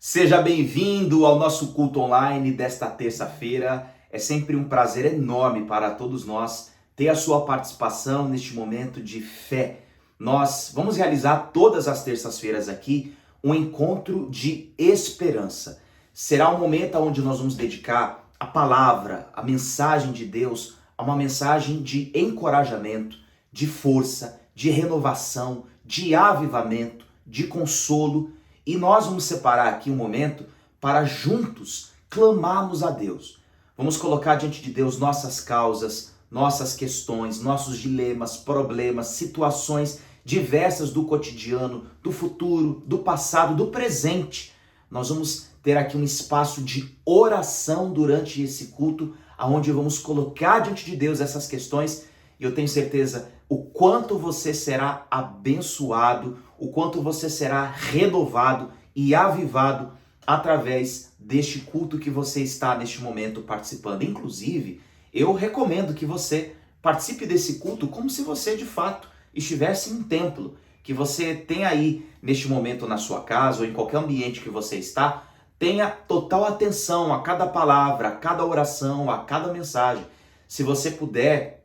Seja bem-vindo ao nosso culto online desta terça-feira. É sempre um prazer enorme para todos nós ter a sua participação neste momento de fé. Nós vamos realizar todas as terças-feiras aqui um encontro de esperança. Será um momento onde nós vamos dedicar a palavra, a mensagem de Deus, a uma mensagem de encorajamento, de força, de renovação, de avivamento, de consolo. E nós vamos separar aqui um momento para juntos clamarmos a Deus. Vamos colocar diante de Deus nossas causas, nossas questões, nossos dilemas, problemas, situações diversas do cotidiano, do futuro, do passado, do presente. Nós vamos ter aqui um espaço de oração durante esse culto, onde vamos colocar diante de Deus essas questões. E eu tenho certeza o quanto você será abençoado, o quanto você será renovado e avivado através deste culto que você está neste momento participando. Inclusive, eu recomendo que você participe desse culto como se você de fato estivesse em um templo, que você tenha aí neste momento na sua casa ou em qualquer ambiente que você está, tenha total atenção a cada palavra, a cada oração, a cada mensagem. Se você puder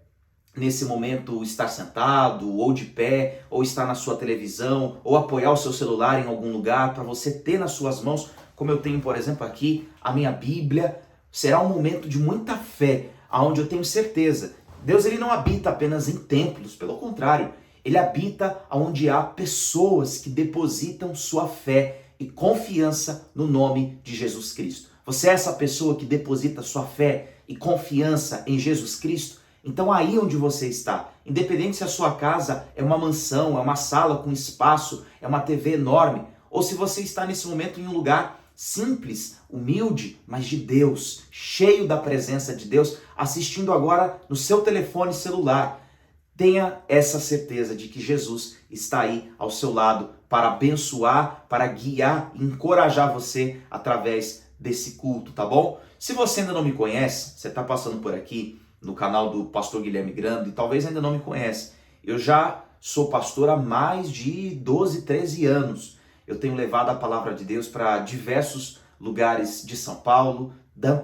nesse momento estar sentado ou de pé, ou estar na sua televisão, ou apoiar o seu celular em algum lugar para você ter nas suas mãos, como eu tenho, por exemplo, aqui a minha Bíblia, será um momento de muita fé, onde eu tenho certeza. Deus ele não habita apenas em templos, pelo contrário, ele habita onde há pessoas que depositam sua fé e confiança no nome de Jesus Cristo. Você é essa pessoa que deposita sua fé e confiança em Jesus Cristo? Então aí onde você está, independente se a sua casa é uma mansão, é uma sala com espaço, é uma TV enorme, ou se você está nesse momento em um lugar simples, humilde, mas de Deus, cheio da presença de Deus, assistindo agora no seu telefone celular, tenha essa certeza de que Jesus está aí ao seu lado para abençoar, para guiar e encorajar você através desse culto, tá bom? Se você ainda não me conhece, você está passando por aqui no canal do pastor Guilherme Grando e talvez ainda não me conhece. Eu já sou pastor há mais de 12, 13 anos. Eu tenho levado a palavra de Deus para diversos lugares de São Paulo,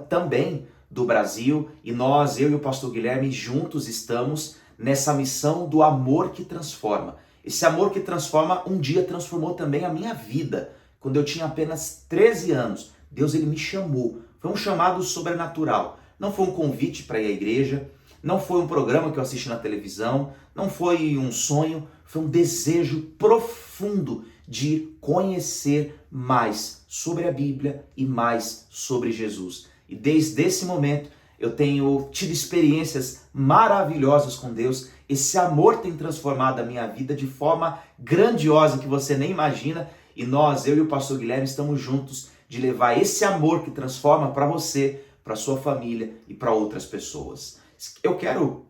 também do Brasil, e eu e o pastor Guilherme juntos estamos nessa missão do amor que transforma. Esse amor que transforma um dia transformou também a minha vida. Quando eu tinha apenas 13 anos, Deus ele me chamou. Foi um chamado sobrenatural. Não foi um convite para ir à igreja, não foi um programa que eu assisti na televisão, não foi um sonho, foi um desejo profundo de conhecer mais sobre a Bíblia e mais sobre Jesus. E desde esse momento eu tenho tido experiências maravilhosas com Deus. Esse amor tem transformado a minha vida de forma grandiosa que você nem imagina. E eu e o pastor Guilherme estamos juntos de levar esse amor que transforma para você, para sua família e para outras pessoas. Eu quero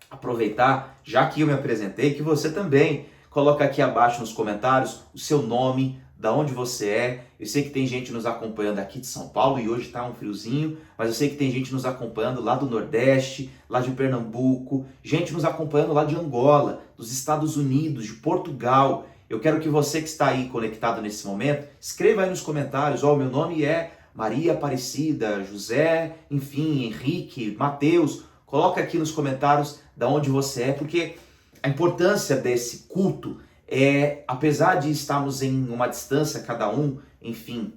aproveitar, já que eu me apresentei, que você também coloca aqui abaixo nos comentários o seu nome, da onde você é. Eu sei que tem gente nos acompanhando aqui de São Paulo e hoje está um friozinho, mas eu sei que tem gente nos acompanhando lá do Nordeste, lá de Pernambuco, gente nos acompanhando lá de Angola, dos Estados Unidos, de Portugal. Eu quero que você que está aí conectado nesse momento, escreva aí nos comentários, meu nome é Maria Aparecida, José, enfim, Henrique, Mateus. Coloca aqui nos comentários de onde você é, porque a importância desse culto é, apesar de estarmos em uma distância cada um, enfim,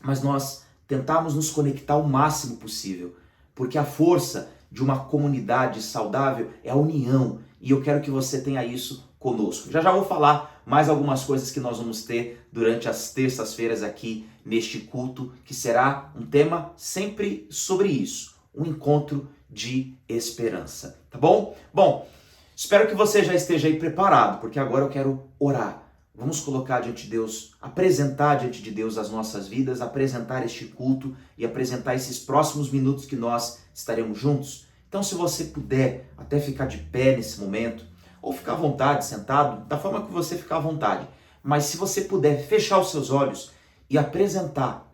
mas nós tentamos nos conectar o máximo possível, porque a força de uma comunidade saudável é a união, e eu quero que você tenha isso conosco. Já vou falar mais algumas coisas que nós vamos ter durante as terças-feiras aqui neste culto, que será um tema sempre sobre isso, um encontro de esperança, tá bom? Bom, espero que você já esteja aí preparado, porque agora eu quero orar. Vamos colocar diante de Deus, apresentar diante de Deus as nossas vidas, apresentar este culto e apresentar esses próximos minutos que nós estaremos juntos. Então, se você puder até ficar de pé nesse momento, ou ficar à vontade, sentado, da forma que você ficar à vontade. Mas se você puder fechar os seus olhos e apresentar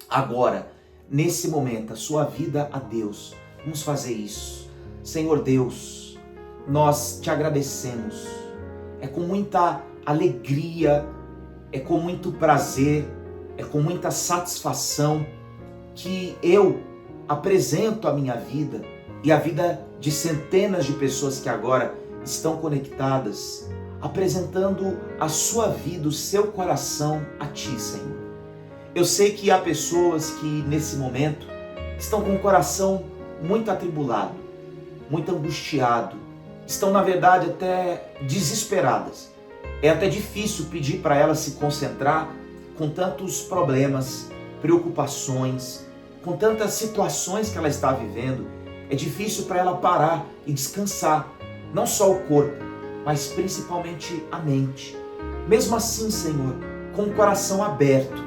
agora, nesse momento, a sua vida a Deus. Vamos fazer isso. Senhor Deus, nós te agradecemos. É com muita alegria, é com muito prazer é com muita satisfação que eu apresento a minha vida e a vida de centenas de pessoas que agora estão conectadas, apresentando a sua vida, o seu coração a Ti, Senhor. Eu sei que há pessoas que nesse momento estão com o coração muito atribulado, muito angustiado, estão na verdade até desesperadas. É até difícil pedir para elas se concentrar com tantos problemas, preocupações, com tantas situações que ela está vivendo. É difícil para ela parar e descansar, não só o corpo, mas principalmente a mente. Mesmo assim, Senhor, com o coração aberto,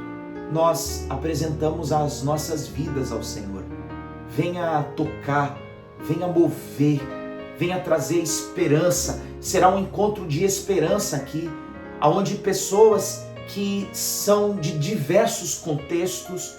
nós apresentamos as nossas vidas ao Senhor. Venha tocar, venha mover, venha trazer esperança. Será um encontro de esperança aqui, onde pessoas que são de diversos contextos,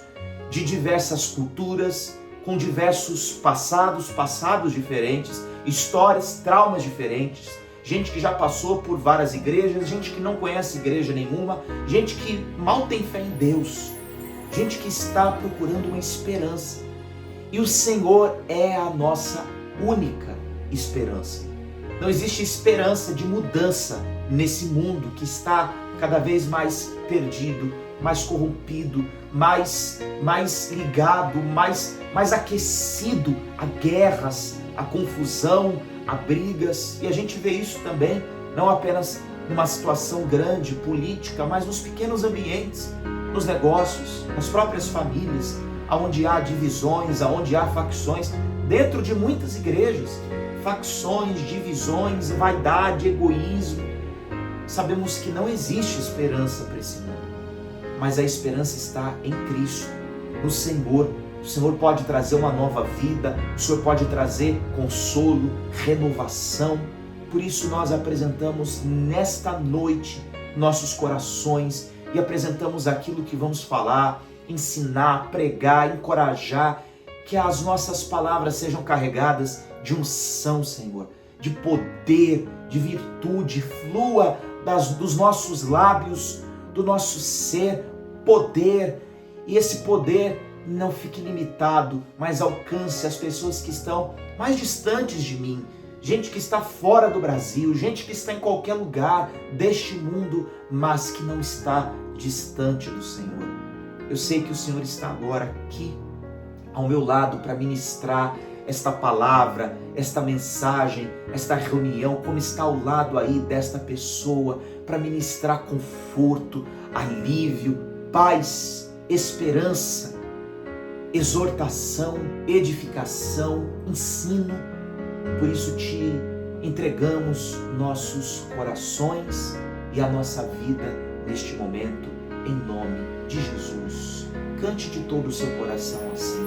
de diversas culturas, com diversos passados diferentes, histórias, traumas diferentes, gente que já passou por várias igrejas, gente que não conhece igreja nenhuma, gente que mal tem fé em Deus, gente que está procurando uma esperança. E o Senhor é a nossa única esperança. Não existe esperança de mudança nesse mundo que está cada vez mais perdido, mais corrompido, mais ligado, mais aquecido a guerras, a confusão, a brigas. E a gente vê isso também, não apenas numa situação grande, política, mas nos pequenos ambientes, nos negócios, nas próprias famílias, onde há divisões, onde há facções, dentro de muitas igrejas, facções, divisões, vaidade, egoísmo. Sabemos que não existe esperança para esse mundo, mas a esperança está em Cristo, no Senhor. O Senhor pode trazer uma nova vida, o Senhor pode trazer consolo, renovação. Por isso nós apresentamos nesta noite nossos corações e apresentamos aquilo que vamos falar, ensinar, pregar, encorajar, que as nossas palavras sejam carregadas de unção, Senhor, de poder, de virtude, flua dos nossos lábios, do nosso ser, poder, e esse poder não fique limitado, mas alcance as pessoas que estão mais distantes de mim, gente que está fora do Brasil, gente que está em qualquer lugar deste mundo, mas que não está distante do Senhor. Eu sei que o Senhor está agora aqui ao meu lado para ministrar esta palavra, esta mensagem, esta reunião, como está ao lado aí desta pessoa, para ministrar conforto, alívio, paz, esperança, exortação, edificação, ensino. Por isso te entregamos nossos corações e a nossa vida neste momento, em nome de Jesus. Cante de todo o seu coração assim.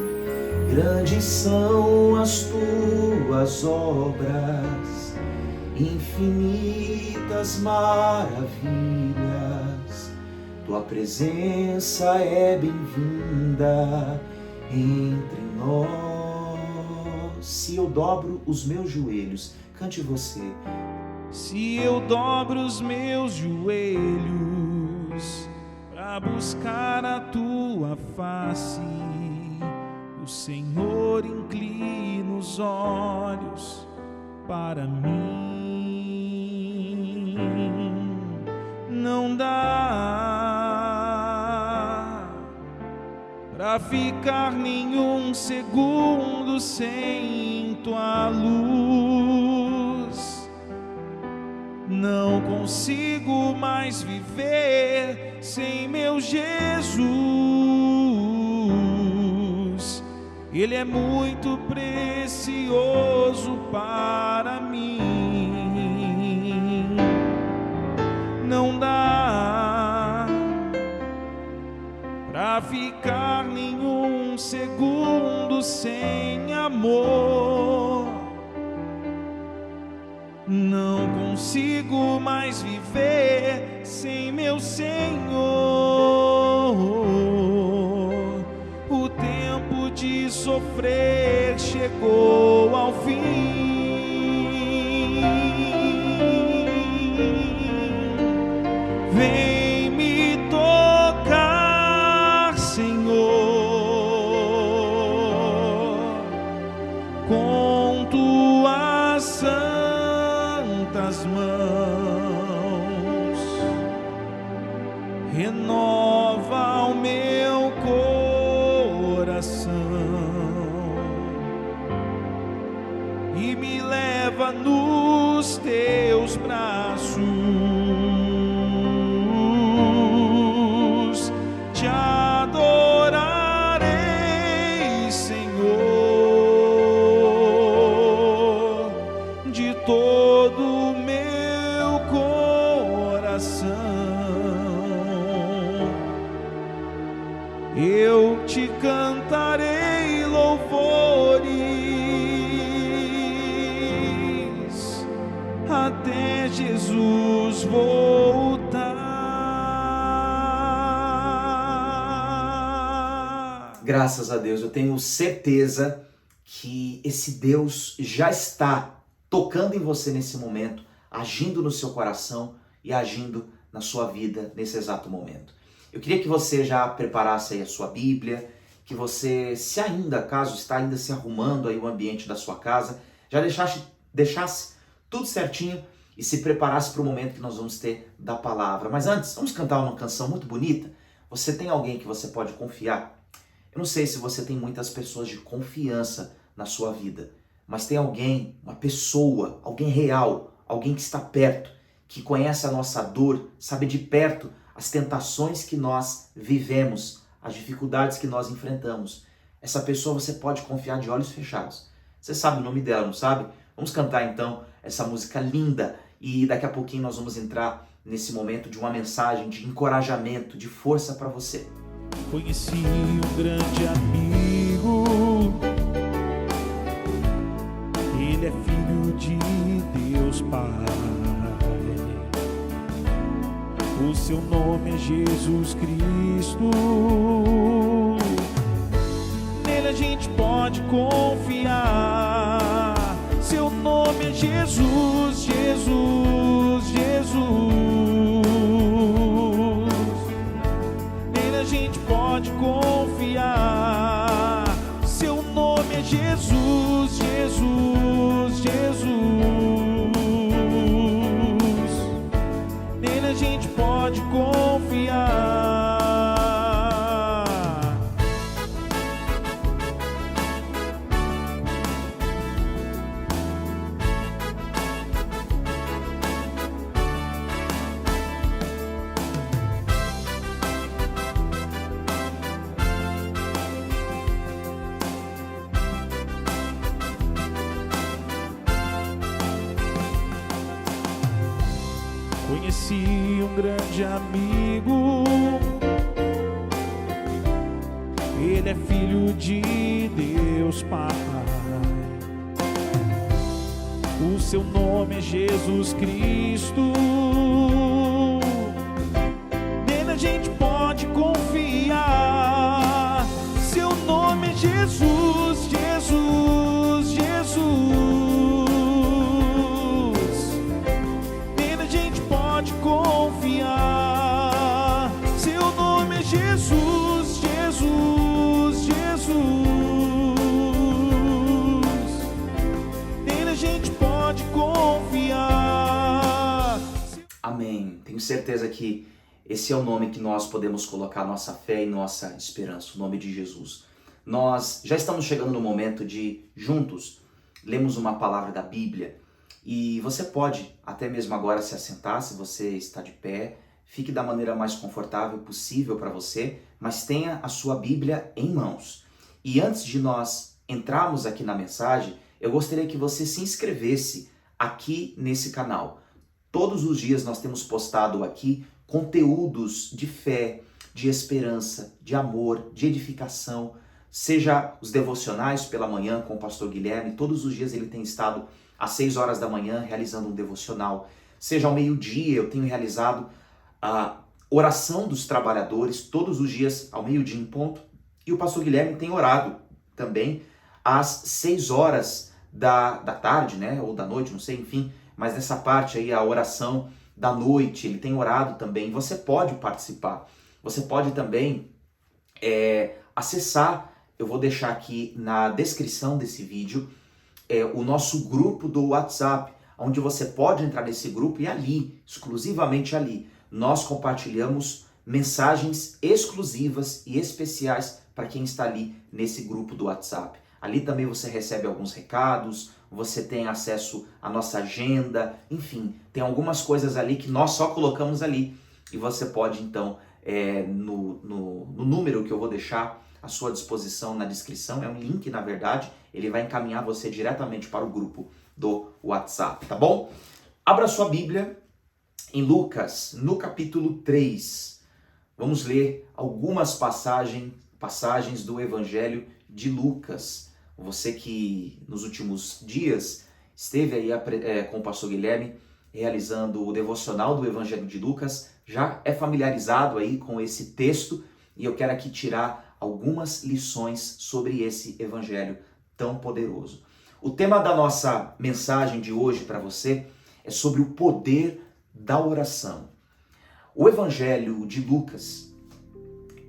Grandes são as tuas obras, infinitas maravilhas, tua presença é bem-vinda entre nós. Se eu dobro os meus joelhos, cante você. Se eu dobro os meus joelhos para buscar a tua face, o Senhor inclina os olhos para mim. Não dá pra ficar nenhum segundo sem tua luz. Não consigo mais viver sem meu Jesus. Ele é muito precioso para mim. Não dá pra ficar nenhum segundo sem amor. Não consigo mais viver sem meu Senhor. O tempo de sofrer chegou ao fim. Vem me tocar, meu coração e me leva nos teus braços. Te adorarei, Senhor, de todo o meu coração. Eu te cantarei louvores até Jesus voltar. Graças a Deus, eu tenho certeza que esse Deus já está tocando em você nesse momento, agindo no seu coração e agindo na sua vida nesse exato momento. Eu queria que você já preparasse aí a sua Bíblia, que você, se ainda, caso está ainda se arrumando aí o ambiente da sua casa, já deixasse tudo certinho e se preparasse para o momento que nós vamos ter da palavra. Mas antes, vamos cantar uma canção muito bonita? Você tem alguém que você pode confiar? Eu não sei se você tem muitas pessoas de confiança na sua vida, mas tem alguém, uma pessoa, alguém real, alguém que está perto, que conhece a nossa dor, sabe de perto as tentações que nós vivemos, as dificuldades que nós enfrentamos. Essa pessoa você pode confiar de olhos fechados. Você sabe o nome dela, não sabe? Vamos cantar então essa música linda e daqui a pouquinho nós vamos entrar nesse momento de uma mensagem de encorajamento, de força para você. Conheci um grande amigo, ele é filho de Deus Pai. O seu nome é Jesus Cristo. Nele a gente pode confiar. Seu nome é Jesus, Jesus, Jesus. Nele a gente pode confiar. Seu nome é Jesus, Jesus, Jesus. Nele a gente pode confiar. Conheci um grande amigo, ele é filho de Deus Pai. O seu nome é Jesus Cristo. Nele a gente pode confiar. Seu nome é Jesus, Jesus, Jesus. Confiar. Seu nome é Jesus, Jesus, Jesus. Nele a gente pode confiar. Amém. Tenho certeza que esse é o nome que nós podemos colocar nossa fé e nossa esperança, o nome de Jesus. Nós já estamos chegando no momento de, juntos, lermos uma palavra da Bíblia. E você pode até mesmo agora se assentar, se você está de pé, fique da maneira mais confortável possível para você, mas tenha a sua Bíblia em mãos. E antes de nós entrarmos aqui na mensagem, eu gostaria que você se inscrevesse aqui nesse canal. Todos os dias nós temos postado aqui conteúdos de fé, de esperança, de amor, de edificação, seja os devocionais pela manhã com o pastor Guilherme, todos os dias ele tem estado às 6 horas da manhã, realizando um devocional. Seja ao meio-dia, eu tenho realizado a oração dos trabalhadores, todos os dias ao meio-dia em ponto. E o pastor Guilherme tem orado também às 6 horas da tarde, né? Ou da noite, não sei, enfim. Mas nessa parte aí, a oração da noite, ele tem orado também. Você pode participar. Você pode também acessar, eu vou deixar aqui na descrição desse vídeo, o nosso grupo do WhatsApp, onde você pode entrar nesse grupo e ali, exclusivamente ali, nós compartilhamos mensagens exclusivas e especiais para quem está ali nesse grupo do WhatsApp. Ali também você recebe alguns recados, você tem acesso à nossa agenda, enfim, tem algumas coisas ali que nós só colocamos ali e você pode então, no número que eu vou deixar à sua disposição na descrição, é um link na verdade, ele vai encaminhar você diretamente para o grupo do WhatsApp, tá bom? Abra sua Bíblia em Lucas, no capítulo 3. Vamos ler algumas passagens do Evangelho de Lucas. Você que nos últimos dias esteve aí com o pastor Guilherme realizando o devocional do Evangelho de Lucas, já é familiarizado aí com esse texto e eu quero aqui tirar algumas lições sobre esse Evangelho tão poderoso. O tema da nossa mensagem de hoje para você é sobre o poder da oração. O Evangelho de Lucas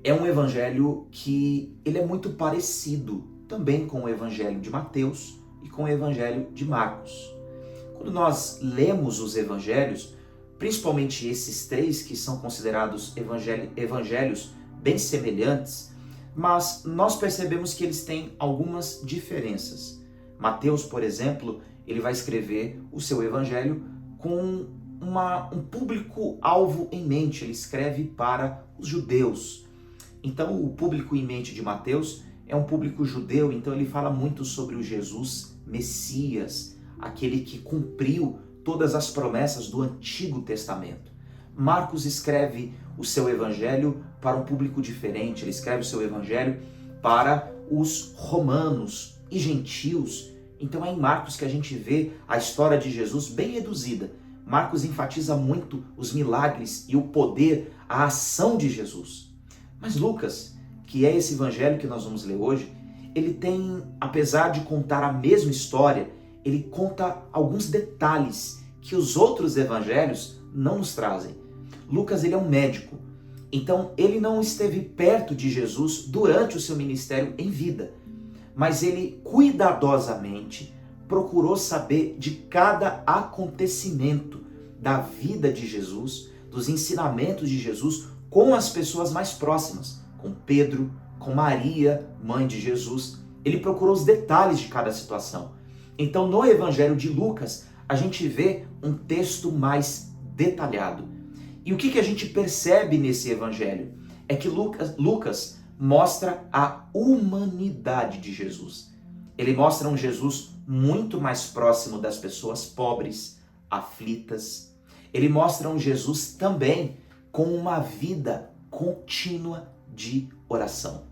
é um evangelho que ele é muito parecido também com o Evangelho de Mateus e com o Evangelho de Marcos. Quando nós lemos os evangelhos, principalmente esses três que são considerados evangelhos bem semelhantes, mas nós percebemos que eles têm algumas diferenças. Mateus, por exemplo, ele vai escrever o seu evangelho com um público-alvo em mente, ele escreve para os judeus. Então o público em mente de Mateus é um público judeu, então ele fala muito sobre o Jesus Messias, aquele que cumpriu todas as promessas do Antigo Testamento. Marcos escreve o seu evangelho para um público diferente, ele escreve o seu evangelho para os romanos e gentios. Então é em Marcos que a gente vê a história de Jesus bem reduzida. Marcos enfatiza muito os milagres e o poder, a ação de Jesus. Mas Lucas, que é esse evangelho que nós vamos ler hoje, ele tem, apesar de contar a mesma história, ele conta alguns detalhes que os outros evangelhos não nos trazem. Lucas, ele é um médico, então ele não esteve perto de Jesus durante o seu ministério em vida, mas ele cuidadosamente procurou saber de cada acontecimento da vida de Jesus, dos ensinamentos de Jesus com as pessoas mais próximas, com Pedro, com Maria, mãe de Jesus. Ele procurou os detalhes de cada situação. Então, no Evangelho de Lucas, a gente vê um texto mais detalhado. E o que a gente percebe nesse Evangelho? É que Lucas mostra a humanidade de Jesus. Ele mostra um Jesus muito mais próximo das pessoas pobres, aflitas. Ele mostra um Jesus também com uma vida contínua de oração.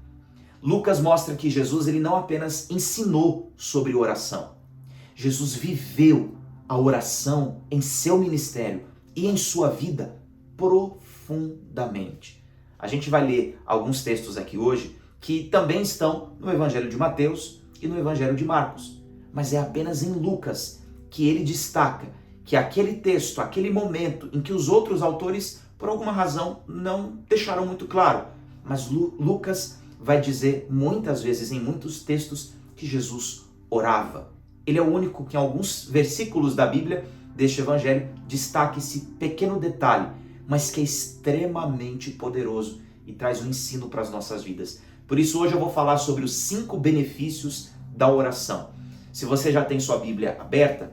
Lucas mostra que Jesus ele não apenas ensinou sobre oração. Jesus viveu a oração em seu ministério e em sua vida profundamente. A gente vai ler alguns textos aqui hoje que também estão no Evangelho de Mateus e no Evangelho de Marcos. Mas é apenas em Lucas que ele destaca que aquele texto, aquele momento em que os outros autores, por alguma razão, não deixaram muito claro. Mas Lucas vai dizer muitas vezes, em muitos textos, que Jesus orava. Ele é o único que em alguns versículos da Bíblia, deste Evangelho, destaca esse pequeno detalhe, mas que é extremamente poderoso e traz um ensino para as nossas vidas. Por isso hoje eu vou falar sobre os 5 benefícios da oração. Se você já tem sua Bíblia aberta,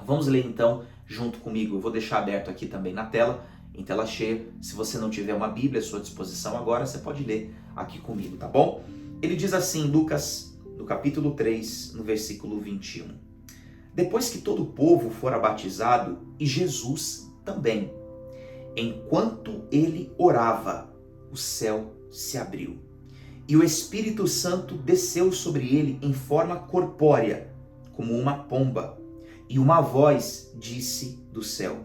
vamos ler então junto comigo. Eu vou deixar aberto aqui também na tela, em tela cheia. Se você não tiver uma Bíblia à sua disposição agora, você pode ler aqui comigo, tá bom? Ele diz assim, Lucas, no capítulo 3, no versículo 21. Depois que todo o povo fora batizado, e Jesus também, enquanto ele orava, o céu se abriu. E o Espírito Santo desceu sobre ele em forma corpórea, como uma pomba. E uma voz disse do céu,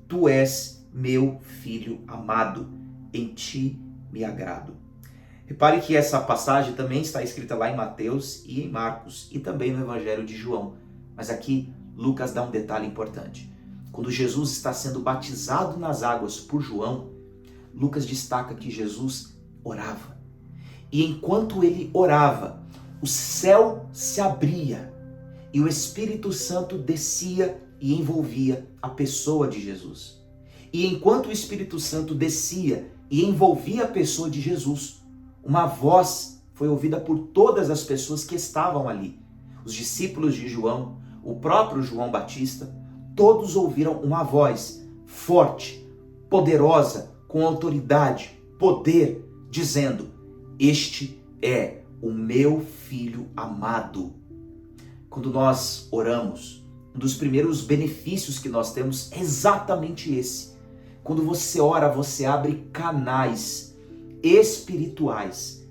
Tu és meu filho amado, em ti me agrado. Repare que essa passagem também está escrita lá em Mateus e em Marcos, e também no Evangelho de João. Mas aqui Lucas dá um detalhe importante. Quando Jesus está sendo batizado nas águas por João, Lucas destaca que Jesus orava. E enquanto ele orava, o céu se abria e o Espírito Santo descia e envolvia a pessoa de Jesus. E enquanto o Espírito Santo descia e envolvia a pessoa de Jesus. Uma voz foi ouvida por todas as pessoas que estavam ali. Os discípulos de João, o próprio João Batista, todos ouviram uma voz forte, poderosa, com autoridade, poder, dizendo: este é o meu filho amado. Quando nós oramos, um dos primeiros benefícios que nós temos é exatamente esse. Quando você ora, você abre canais espirituais.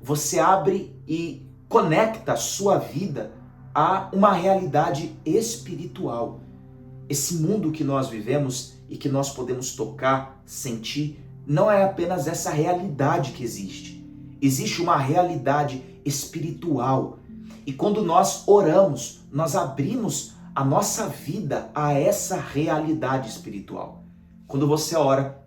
Você abre e conecta a sua vida a uma realidade espiritual. Esse mundo que nós vivemos e que nós podemos tocar, sentir, não é apenas essa realidade que existe. Existe uma realidade espiritual. E quando nós oramos, nós abrimos a nossa vida a essa realidade espiritual. Quando você ora,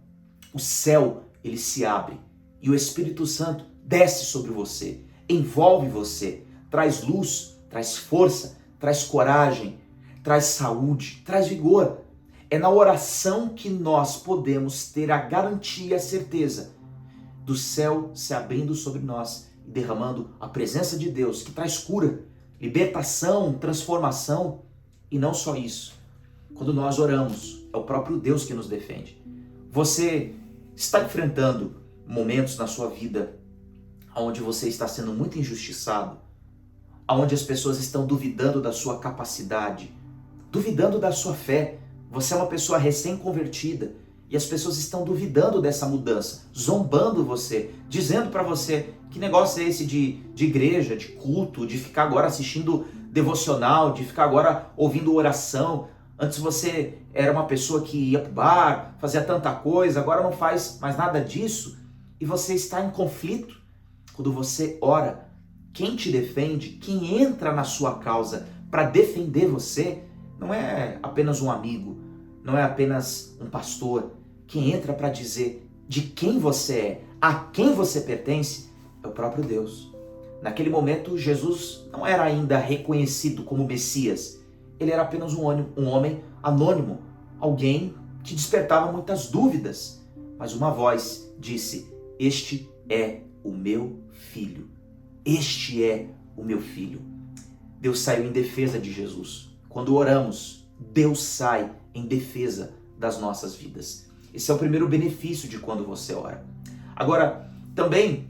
o céu ele se abre e o Espírito Santo desce sobre você, envolve você, traz luz, traz força, traz coragem, traz saúde, traz vigor. É na oração que nós podemos ter a garantia, a certeza do céu se abrindo sobre nós e derramando a presença de Deus, que traz cura, libertação, transformação. E não só isso. Quando nós oramos, é o próprio Deus que nos defende. Você está enfrentando momentos na sua vida onde você está sendo muito injustiçado, onde as pessoas estão duvidando da sua capacidade, duvidando da sua fé. Você é uma pessoa recém-convertida e as pessoas estão duvidando dessa mudança, zombando você, dizendo para você: que negócio é esse de igreja, de culto, de ficar agora assistindo devocional, de ficar agora ouvindo oração. Antes você era uma pessoa que ia para o bar, fazia tanta coisa, agora não faz mais nada disso. E você está em conflito. Quando você ora, quem te defende, quem entra na sua causa para defender você, não é apenas um amigo, não é apenas um pastor. Quem entra para dizer de quem você é, a quem você pertence, é o próprio Deus. Naquele momento, Jesus não era ainda reconhecido como Messias. Ele era apenas um homem anônimo, alguém que despertava muitas dúvidas. Mas uma voz disse: este é o meu filho. Este é o meu filho. Deus saiu em defesa de Jesus. Quando oramos, Deus sai em defesa das nossas vidas. Esse é o primeiro benefício de quando você ora. Agora, também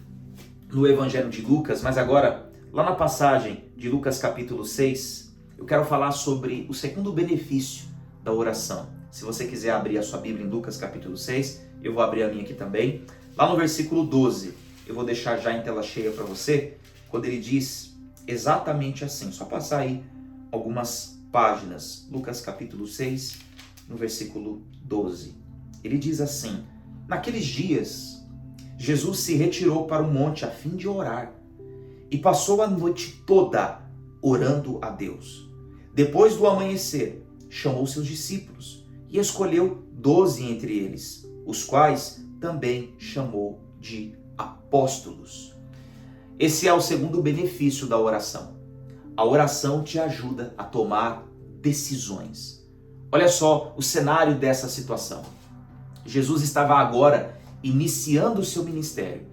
no Evangelho de Lucas, mas agora lá na passagem de Lucas capítulo 6, eu quero falar sobre o segundo benefício da oração. Se você quiser abrir a sua Bíblia em Lucas capítulo 6, eu vou abrir a minha aqui também. Lá no versículo 12, eu vou deixar já em tela cheia para você, quando ele diz exatamente assim, só passar aí algumas páginas. Lucas capítulo 6, no versículo 12. Ele diz assim: naqueles dias, Jesus se retirou para o monte a fim de orar e passou a noite toda orando a Deus. Depois do amanhecer, chamou seus discípulos e escolheu 12 entre eles, os quais também chamou de apóstolos. Esse é o segundo benefício da oração. A oração te ajuda a tomar decisões. Olha só o cenário dessa situação. Jesus estava agora iniciando o seu ministério.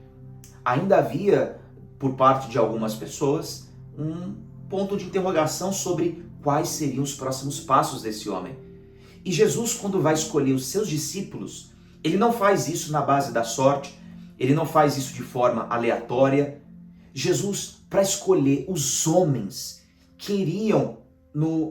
Ainda havia, por parte de algumas pessoas, um ponto de interrogação sobre quais seriam os próximos passos desse homem. E Jesus, quando vai escolher os seus discípulos, ele não faz isso na base da sorte, ele não faz isso de forma aleatória. Jesus, para escolher os homens que iriam,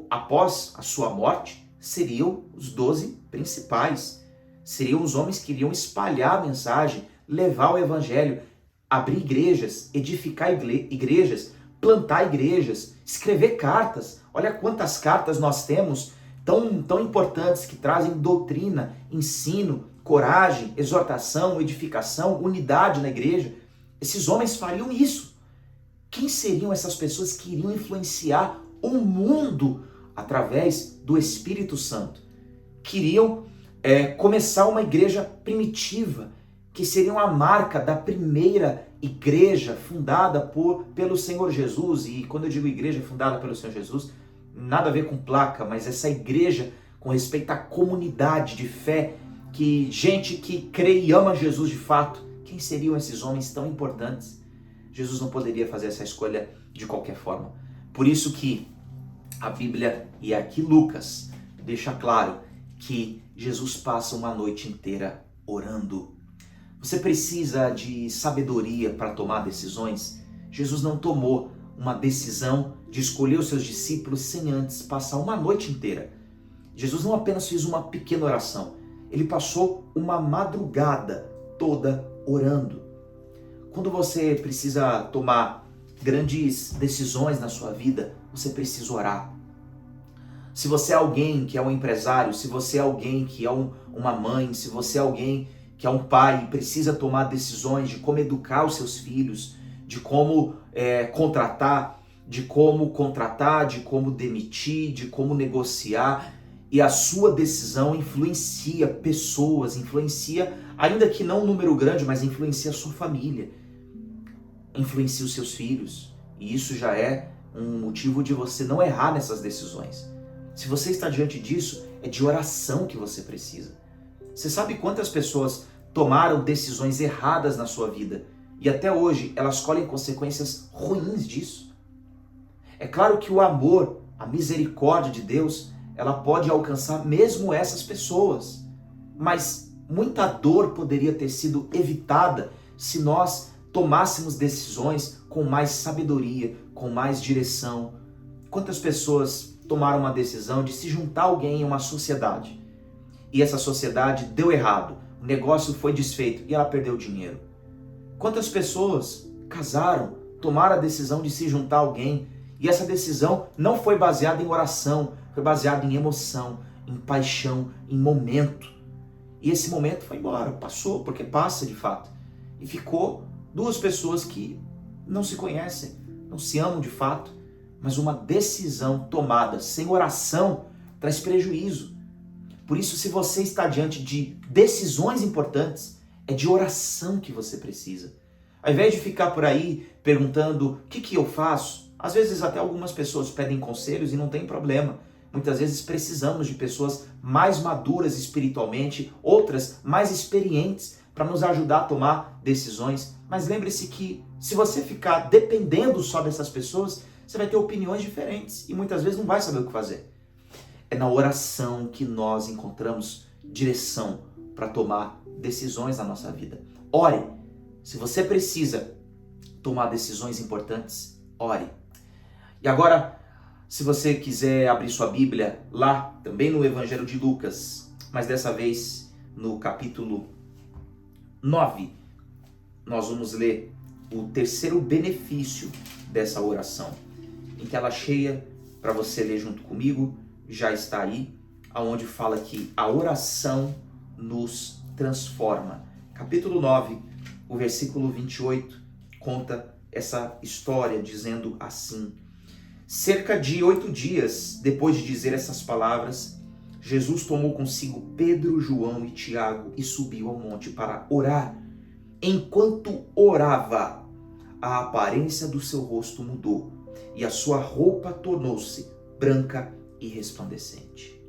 após a sua morte, seriam os 12 principais. Seriam os homens que iriam espalhar a mensagem, levar o evangelho, abrir igrejas, edificar igrejas, plantar igrejas, escrever cartas. Olha quantas cartas nós temos tão importantes que trazem doutrina, ensino, coragem, exortação, edificação, unidade na igreja. Esses homens fariam isso. Quem seriam essas pessoas que iriam influenciar o mundo através do Espírito Santo? Queriam começar uma igreja primitiva, que seriam a marca da primeira igreja fundada pelo Senhor Jesus. E quando eu digo igreja fundada pelo Senhor Jesus, nada a ver com placa, mas essa igreja com respeito à comunidade de fé, que gente que crê e ama Jesus de fato, quem seriam esses homens tão importantes? Jesus não poderia fazer essa escolha de qualquer forma. Por isso que a Bíblia, e aqui Lucas, deixa claro que Jesus passa uma noite inteira orando. Você precisa de sabedoria para tomar decisões? Jesus não tomou uma decisão de escolher os seus discípulos sem antes passar uma noite inteira. Jesus não apenas fez uma pequena oração, ele passou uma madrugada toda orando. Quando você precisa tomar grandes decisões na sua vida, você precisa orar. Se você é alguém que é um empresário, se você é alguém que é uma mãe, se você é alguém que é um pai e precisa tomar decisões de como educar os seus filhos, de como contratar, de como demitir, de como negociar, e a sua decisão influencia pessoas, influencia, ainda que não um número grande, mas influencia a sua família, influencia os seus filhos, e isso já é um motivo de você não errar nessas decisões. Se você está diante disso, é de oração que você precisa. Você sabe quantas pessoas tomaram decisões erradas na sua vida e até hoje elas colhem consequências ruins disso? É claro que o amor, a misericórdia de Deus, ela pode alcançar mesmo essas pessoas, mas muita dor poderia ter sido evitada se nós tomássemos decisões com mais sabedoria, com mais direção. Quantas pessoas tomaram uma decisão de se juntar a alguém em uma sociedade e essa sociedade deu errado, o negócio foi desfeito e ela perdeu dinheiro? Quantas pessoas casaram, tomaram a decisão de se juntar a alguém e essa decisão não foi baseada em oração, foi baseada em emoção, em paixão, em momento. E esse momento foi embora, passou, porque passa de fato. E ficou duas pessoas que não se conhecem, não se amam de fato, mas uma decisão tomada sem oração traz prejuízo. Por isso, se você está diante de decisões importantes, é de oração que você precisa. Ao invés de ficar por aí perguntando o que eu faço, às vezes até algumas pessoas pedem conselhos e não tem problema. Muitas vezes precisamos de pessoas mais maduras espiritualmente, outras mais experientes para nos ajudar a tomar decisões. Mas lembre-se que se você ficar dependendo só dessas pessoas, você vai ter opiniões diferentes e muitas vezes não vai saber o que fazer. É na oração que nós encontramos direção para tomar decisões na nossa vida. Ore. Se você precisa tomar decisões importantes, ore. E agora, se você quiser abrir sua Bíblia lá, também no Evangelho de Lucas, mas dessa vez no capítulo 9, nós vamos ler o terceiro benefício dessa oração. Em tela cheia, para você ler junto comigo, já está aí, aonde fala que a oração nos transforma. Capítulo 9, o versículo 28, conta essa história dizendo assim: cerca de 8 dias depois de dizer essas palavras, Jesus tomou consigo Pedro, João e Tiago e subiu ao monte para orar. Enquanto orava, a aparência do seu rosto mudou e a sua roupa tornou-se branca e resplandecente.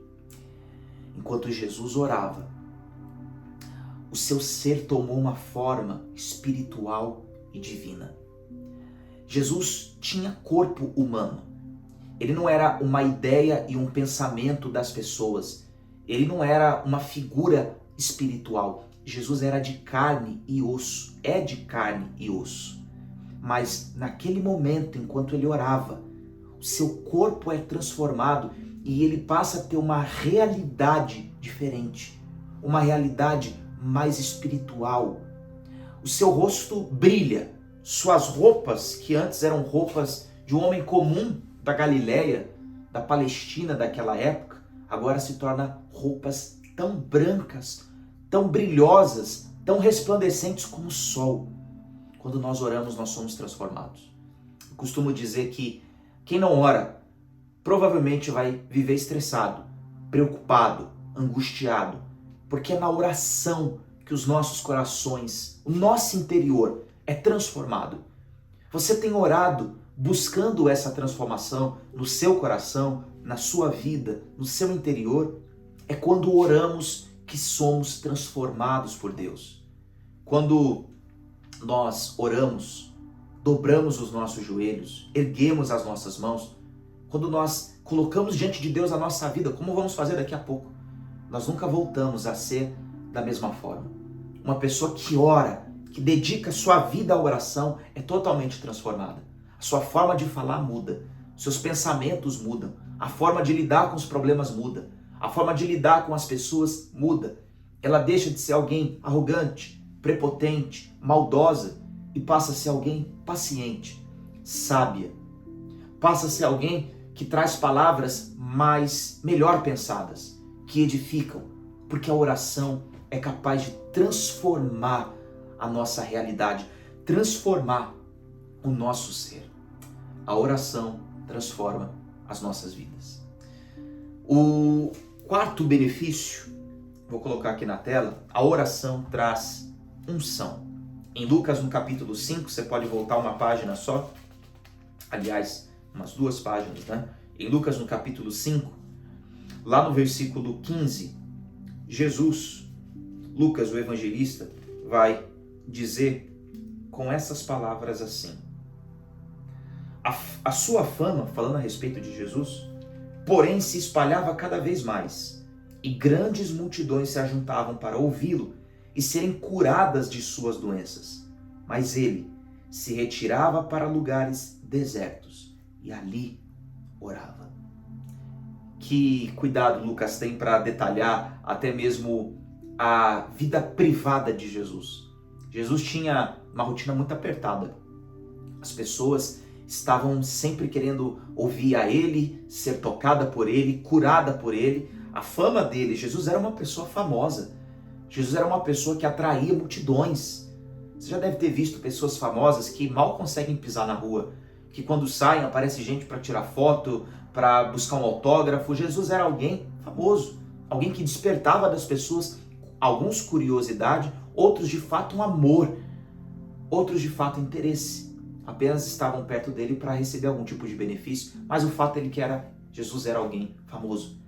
Enquanto Jesus orava, o seu ser tomou uma forma espiritual e divina. Jesus tinha corpo humano. Ele não era uma ideia e um pensamento das pessoas. Ele não era uma figura espiritual. Jesus era de carne e osso. É de carne e osso. Mas naquele momento, enquanto ele orava, o seu corpo é transformado e ele passa a ter uma realidade diferente. Uma realidade mais espiritual. O seu rosto brilha. Suas roupas, que antes eram roupas de um homem comum da Galileia, da Palestina daquela época, agora se tornam roupas tão brancas, tão brilhosas, tão resplandecentes como o sol. Quando nós oramos, nós somos transformados. Eu costumo dizer que quem não ora provavelmente vai viver estressado, preocupado, angustiado, porque é na oração que os nossos corações, o nosso interior é transformado. Você tem orado buscando essa transformação no seu coração, na sua vida, no seu interior? É quando oramos que somos transformados por Deus. Quando nós oramos, dobramos os nossos joelhos, erguemos as nossas mãos, quando nós colocamos diante de Deus a nossa vida, como vamos fazer daqui a pouco, nós nunca voltamos a ser da mesma forma. Uma pessoa que ora, que dedica sua vida à oração, é totalmente transformada. A sua forma de falar muda, seus pensamentos mudam, a forma de lidar com os problemas muda, a forma de lidar com as pessoas muda. Ela deixa de ser alguém arrogante, prepotente, maldosa e passa a ser alguém paciente, sábia. Passa a ser alguém que traz palavras melhor pensadas, que edificam, porque a oração é capaz de transformar a nossa realidade, transformar o nosso ser. A oração transforma as nossas vidas. O quarto benefício, vou colocar aqui na tela, a oração traz unção. Em Lucas, no capítulo 5, você pode voltar uma página só, aliás, umas 2 páginas, né? Em Lucas, no capítulo 5, lá no versículo 15, Lucas, o evangelista, vai dizer com essas palavras assim: a sua fama, falando a respeito de Jesus, porém se espalhava cada vez mais, e grandes multidões se ajuntavam para ouvi-lo e serem curadas de suas doenças. Mas ele se retirava para lugares desertos e ali orava. Que cuidado Lucas tem para detalhar até mesmo a vida privada de Jesus. Jesus tinha uma rotina muito apertada. As pessoas estavam sempre querendo ouvir a ele, ser tocada por ele, curada por ele. A fama dele, Jesus era uma pessoa famosa. Jesus era uma pessoa que atraía multidões. Você já deve ter visto pessoas famosas que mal conseguem pisar na rua, que quando saem aparece gente para tirar foto, para buscar um autógrafo. Jesus era alguém famoso, alguém que despertava das pessoas, alguns curiosidade, outros de fato um amor, outros de fato interesse. Apenas estavam perto dele para receber algum tipo de benefício, mas o fato é que Jesus era alguém famoso.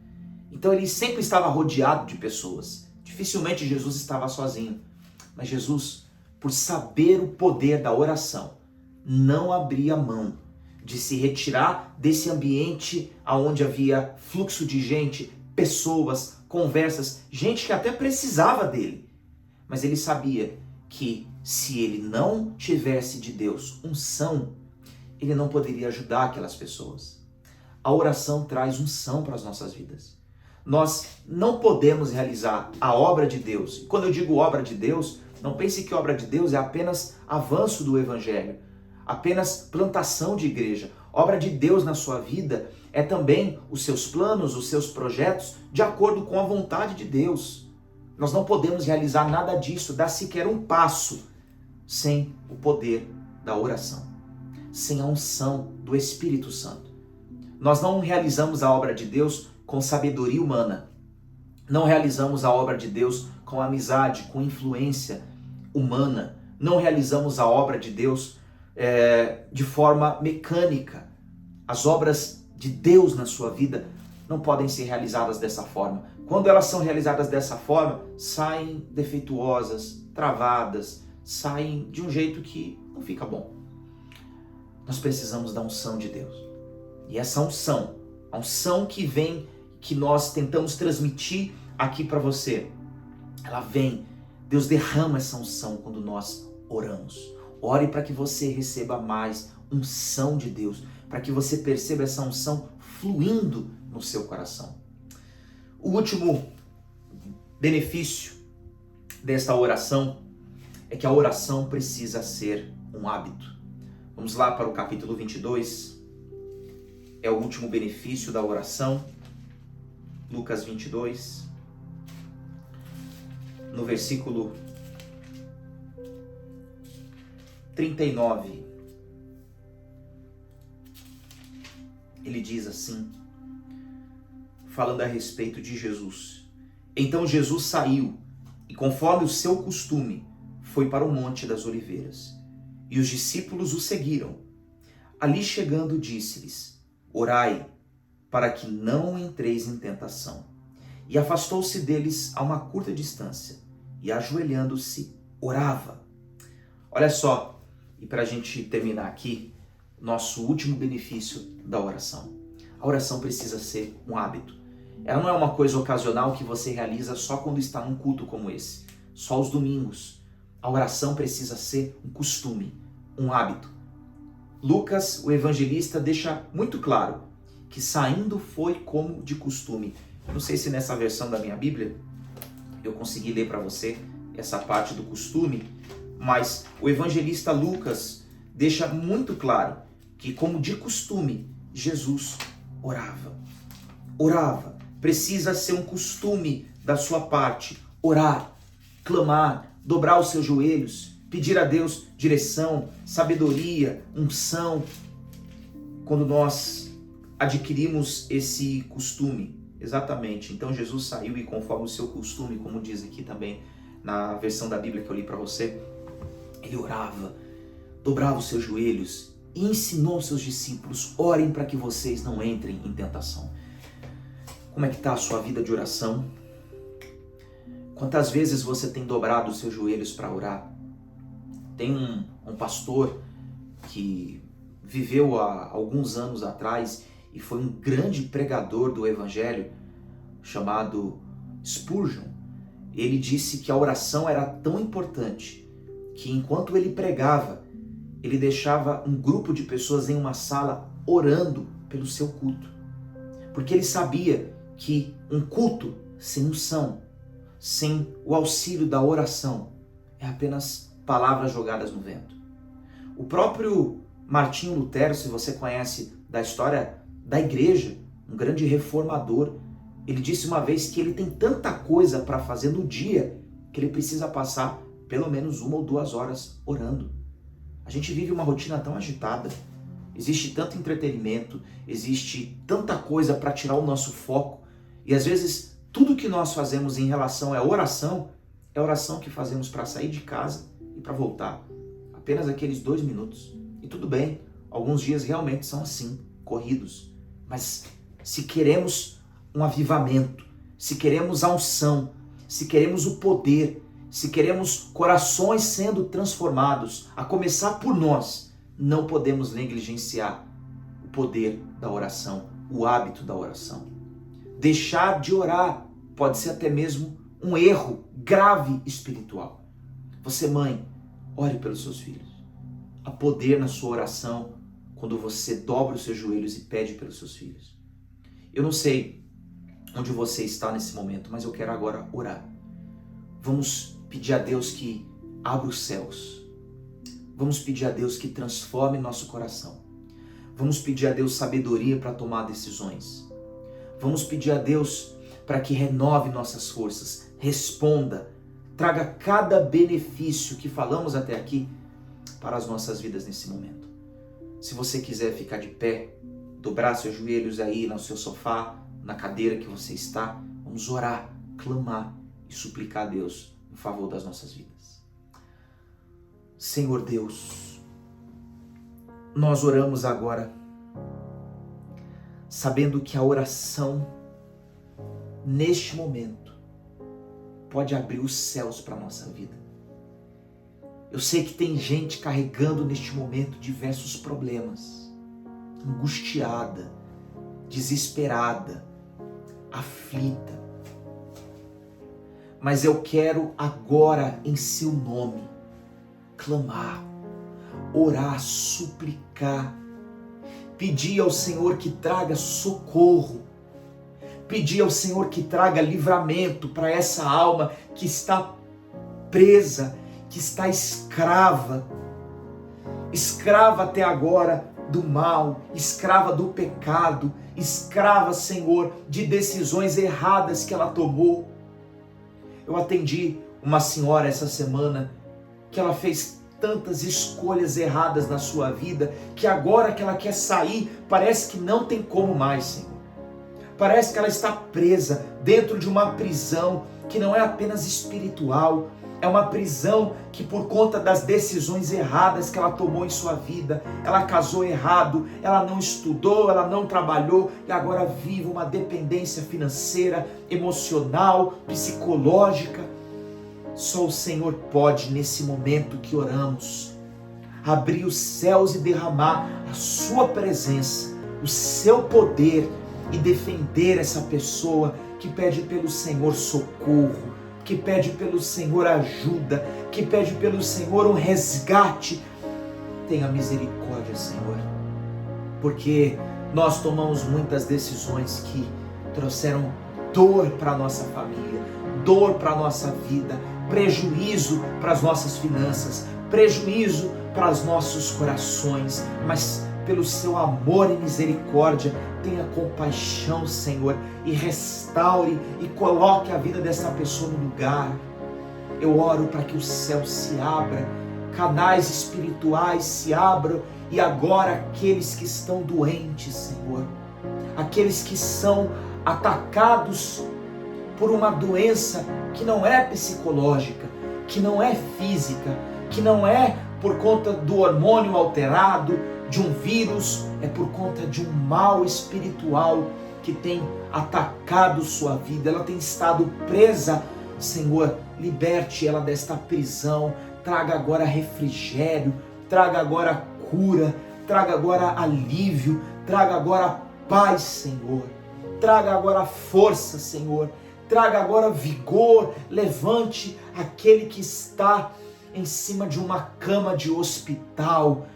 Então ele sempre estava rodeado de pessoas. Dificilmente Jesus estava sozinho. Mas Jesus, por saber o poder da oração, não abria mão de se retirar desse ambiente onde havia fluxo de gente, pessoas, conversas, gente que até precisava dele. Mas ele sabia que se ele não tivesse de Deus unção, ele não poderia ajudar aquelas pessoas. A oração traz unção para as nossas vidas. Nós não podemos realizar a obra de Deus. E quando eu digo obra de Deus, não pense que obra de Deus é apenas avanço do Evangelho, apenas plantação de igreja. Obra de Deus na sua vida é também os seus planos, os seus projetos, de acordo com a vontade de Deus. Nós não podemos realizar nada disso, dar sequer um passo, sem o poder da oração, sem a unção do Espírito Santo. Nós não realizamos a obra de Deus com sabedoria humana. Não realizamos a obra de Deus com amizade, com influência humana. Não realizamos a obra de Deus de forma mecânica. As obras de Deus na sua vida não podem ser realizadas dessa forma. Quando elas são realizadas dessa forma, saem defeituosas, travadas, saem de um jeito que não fica bom. Nós precisamos da unção de Deus. E essa unção, a unção que vem, que nós tentamos transmitir aqui para você, ela vem, Deus derrama essa unção quando nós oramos. Ore para que você receba mais unção de Deus, para que você perceba essa unção fluindo no seu coração. O último benefício desta oração é que a oração precisa ser um hábito. Vamos lá para o capítulo 22, é o último benefício da oração, Lucas 22, no versículo 39, ele diz assim, falando a respeito de Jesus: Então Jesus saiu e, conforme o seu costume, foi para o Monte das Oliveiras, e os discípulos o seguiram. Ali chegando, disse-lhes: Orai, para que não entreis em tentação. e afastou-se deles a uma curta distância, e ajoelhando-se, orava. Olha só, e para a gente terminar aqui, nosso último benefício da oração. A oração precisa ser um hábito. Ela não é uma coisa ocasional que você realiza só quando está num culto como esse, só aos domingos. A oração precisa ser um costume, um hábito. Lucas, o evangelista, deixa muito claro que saindo foi como de costume. Não sei se nessa versão da minha Bíblia eu consegui ler para você essa parte do costume, mas o evangelista Lucas deixa muito claro que, como de costume, Jesus orava. Orava. Precisa ser um costume da sua parte. Orar, clamar, dobrar os seus joelhos, pedir a Deus direção, sabedoria, unção. Quando nós adquirimos esse costume, exatamente. Então Jesus saiu e, conforme o seu costume, como diz aqui também na versão da Bíblia que eu li para você, ele orava, dobrava os seus joelhos e ensinou aos seus discípulos: orem para que vocês não entrem em tentação. Como é que está a sua vida de oração? Quantas vezes você tem dobrado os seus joelhos para orar? Tem um pastor que viveu há alguns anos atrás e foi um grande pregador do evangelho, chamado Spurgeon. Ele disse que a oração era tão importante que, enquanto ele pregava, ele deixava um grupo de pessoas em uma sala orando pelo seu culto. Porque ele sabia que um culto sem unção, sem o auxílio da oração, é apenas palavras jogadas no vento. O próprio Martinho Lutero, se você conhece da história da igreja, um grande reformador, ele disse uma vez que ele tem tanta coisa para fazer no dia que ele precisa passar pelo menos 1 ou 2 horas orando. A gente vive uma rotina tão agitada, existe tanto entretenimento, existe tanta coisa para tirar o nosso foco, e às vezes tudo que nós fazemos em relação à oração é a oração que fazemos para sair de casa e para voltar. Apenas aqueles 2 minutos. E tudo bem, alguns dias realmente são assim, corridos. Mas se queremos um avivamento, se queremos a unção, se queremos o poder, se queremos corações sendo transformados, a começar por nós, não podemos negligenciar o poder da oração, o hábito da oração. Deixar de orar pode ser até mesmo um erro grave espiritual. Você, mãe, ore pelos seus filhos. Há poder na sua oração quando você dobra os seus joelhos e pede pelos seus filhos. Eu não sei onde você está nesse momento, mas eu quero agora orar. Vamos pedir a Deus que abra os céus. Vamos pedir a Deus que transforme nosso coração. Vamos pedir a Deus sabedoria para tomar decisões. Vamos pedir a Deus para que renove nossas forças, responda, traga cada benefício que falamos até aqui para as nossas vidas nesse momento. Se você quiser ficar de pé, dobrar seus joelhos aí no seu sofá, na cadeira que você está, vamos orar, clamar e suplicar a Deus em favor das nossas vidas. Senhor Deus, nós oramos agora, sabendo que a oração, neste momento, pode abrir os céus para a nossa vida. Eu sei que tem gente carregando neste momento diversos problemas, angustiada, desesperada, aflita. Mas eu quero agora, em seu nome, clamar, orar, suplicar, pedir ao Senhor que traga socorro, pedir ao Senhor que traga livramento para essa alma que está presa, que está escrava até agora do mal, escrava do pecado, escrava, Senhor, de decisões erradas que ela tomou. Eu atendi uma senhora essa semana que ela fez tantas escolhas erradas na sua vida que agora que ela quer sair, parece que não tem como mais, Senhor. Parece que ela está presa dentro de uma prisão que não é apenas espiritual, É uma prisão que, por conta das decisões erradas que ela tomou em sua vida, ela casou errado, ela não estudou, ela não trabalhou e agora vive uma dependência financeira, emocional, psicológica. Só o Senhor pode, nesse momento que oramos, abrir os céus e derramar a sua presença, o seu poder e defender essa pessoa que pede pelo Senhor socorro, que pede pelo Senhor ajuda, que pede pelo Senhor um resgate. Tenha misericórdia, Senhor, porque nós tomamos muitas decisões que trouxeram dor para a nossa família, dor para a nossa vida, prejuízo para as nossas finanças, prejuízo para os nossos corações, mas pelo seu amor e misericórdia, tenha compaixão, Senhor, e restaure e coloque a vida dessa pessoa no lugar. Eu oro para que o céu se abra, canais espirituais se abram, e agora aqueles que estão doentes, Senhor, aqueles que são atacados por uma doença que não é psicológica, que não é física, que não é por conta do hormônio alterado, de um vírus, é por conta de um mal espiritual que tem atacado sua vida, ela tem estado presa. Senhor, liberte ela desta prisão, traga agora refrigério, traga agora cura, traga agora alívio, traga agora paz, Senhor, traga agora força, Senhor, traga agora vigor, levante aquele que está em cima de uma cama de hospital,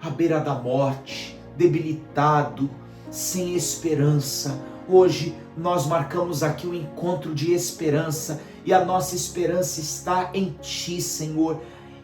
à beira da morte, debilitado, sem esperança. Hoje nós marcamos aqui um encontro de esperança e a nossa esperança está em Ti, Senhor.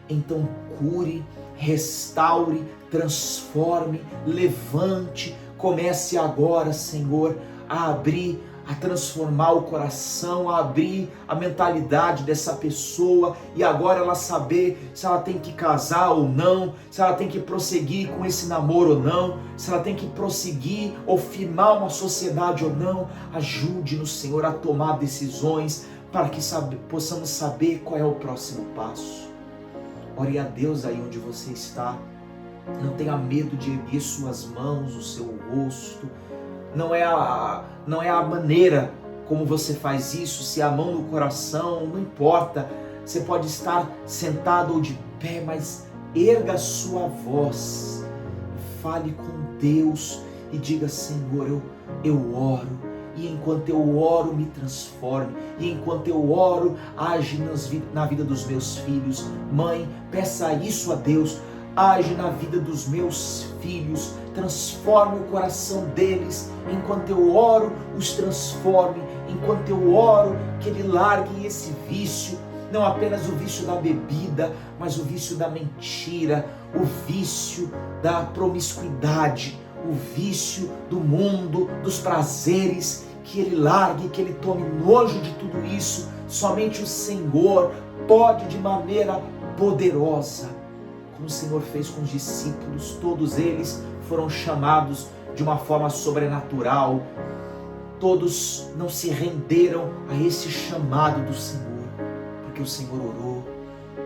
Então cure, restaure, transforme, levante, comece agora, Senhor, a abrir, a transformar o coração, a abrir a mentalidade dessa pessoa e agora ela saber se ela tem que casar ou não, se ela tem que prosseguir com esse namoro ou não, se ela tem que prosseguir ou firmar uma sociedade ou não. Ajude-nos, Senhor, a tomar decisões para que possamos saber qual é o próximo passo. Ore a Deus aí onde você está. Não tenha medo de erguer suas mãos, o seu rosto. Não é a maneira como você faz isso, se é a mão no coração, não importa. Você pode estar sentado ou de pé, mas erga a sua voz. Fale com Deus e diga: Senhor, eu oro. E enquanto eu oro, me transforme. E enquanto eu oro, age na vida dos meus filhos. Mãe, peça isso a Deus. Age na vida dos meus filhos, transforme o coração deles. Enquanto eu oro, os transforme. Enquanto eu oro, que Ele largue esse vício, não apenas o vício da bebida, mas o vício da mentira, o vício da promiscuidade, o vício do mundo, dos prazeres, que Ele largue, que Ele tome nojo de tudo isso. Somente o Senhor pode, de maneira poderosa, como o Senhor fez com os discípulos. Todos eles foram chamados de uma forma sobrenatural. Todos não se renderam a esse chamado do Senhor, porque o Senhor orou.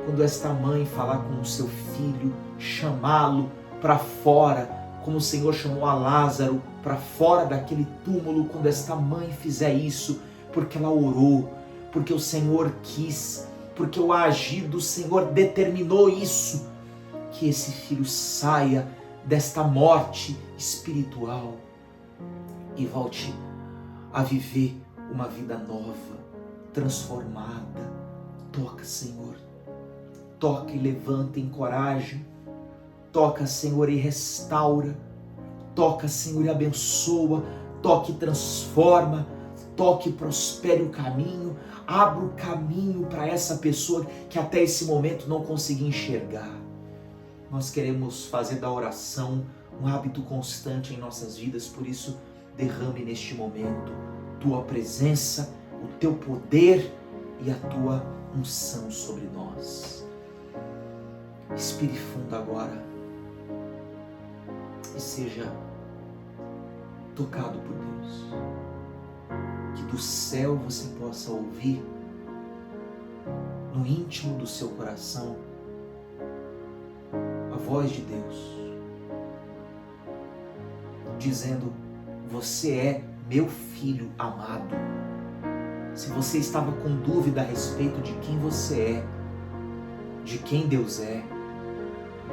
Quando esta mãe falar com o seu filho, chamá-lo para fora, como o Senhor chamou a Lázaro para fora daquele túmulo, quando esta mãe fizer isso, porque ela orou, porque o Senhor quis, porque o agir do Senhor determinou isso, que esse filho saia desta morte espiritual e volte a viver uma vida nova, transformada. Toca, Senhor, toca e levanta em coragem. Toca, Senhor, e restaura. Toca, Senhor, e abençoa. Toque e transforma. Toque e prospere o caminho. Abra o caminho para essa pessoa que até esse momento não conseguia enxergar. Nós queremos fazer da oração um hábito constante em nossas vidas, por isso derrame neste momento Tua presença, o Teu poder e a Tua unção sobre nós. Respire fundo agora e seja tocado por Deus. Que do céu você possa ouvir no íntimo do seu coração, a voz de Deus, dizendo: você é meu filho amado. Se você estava com dúvida a respeito de quem você é, de quem Deus é,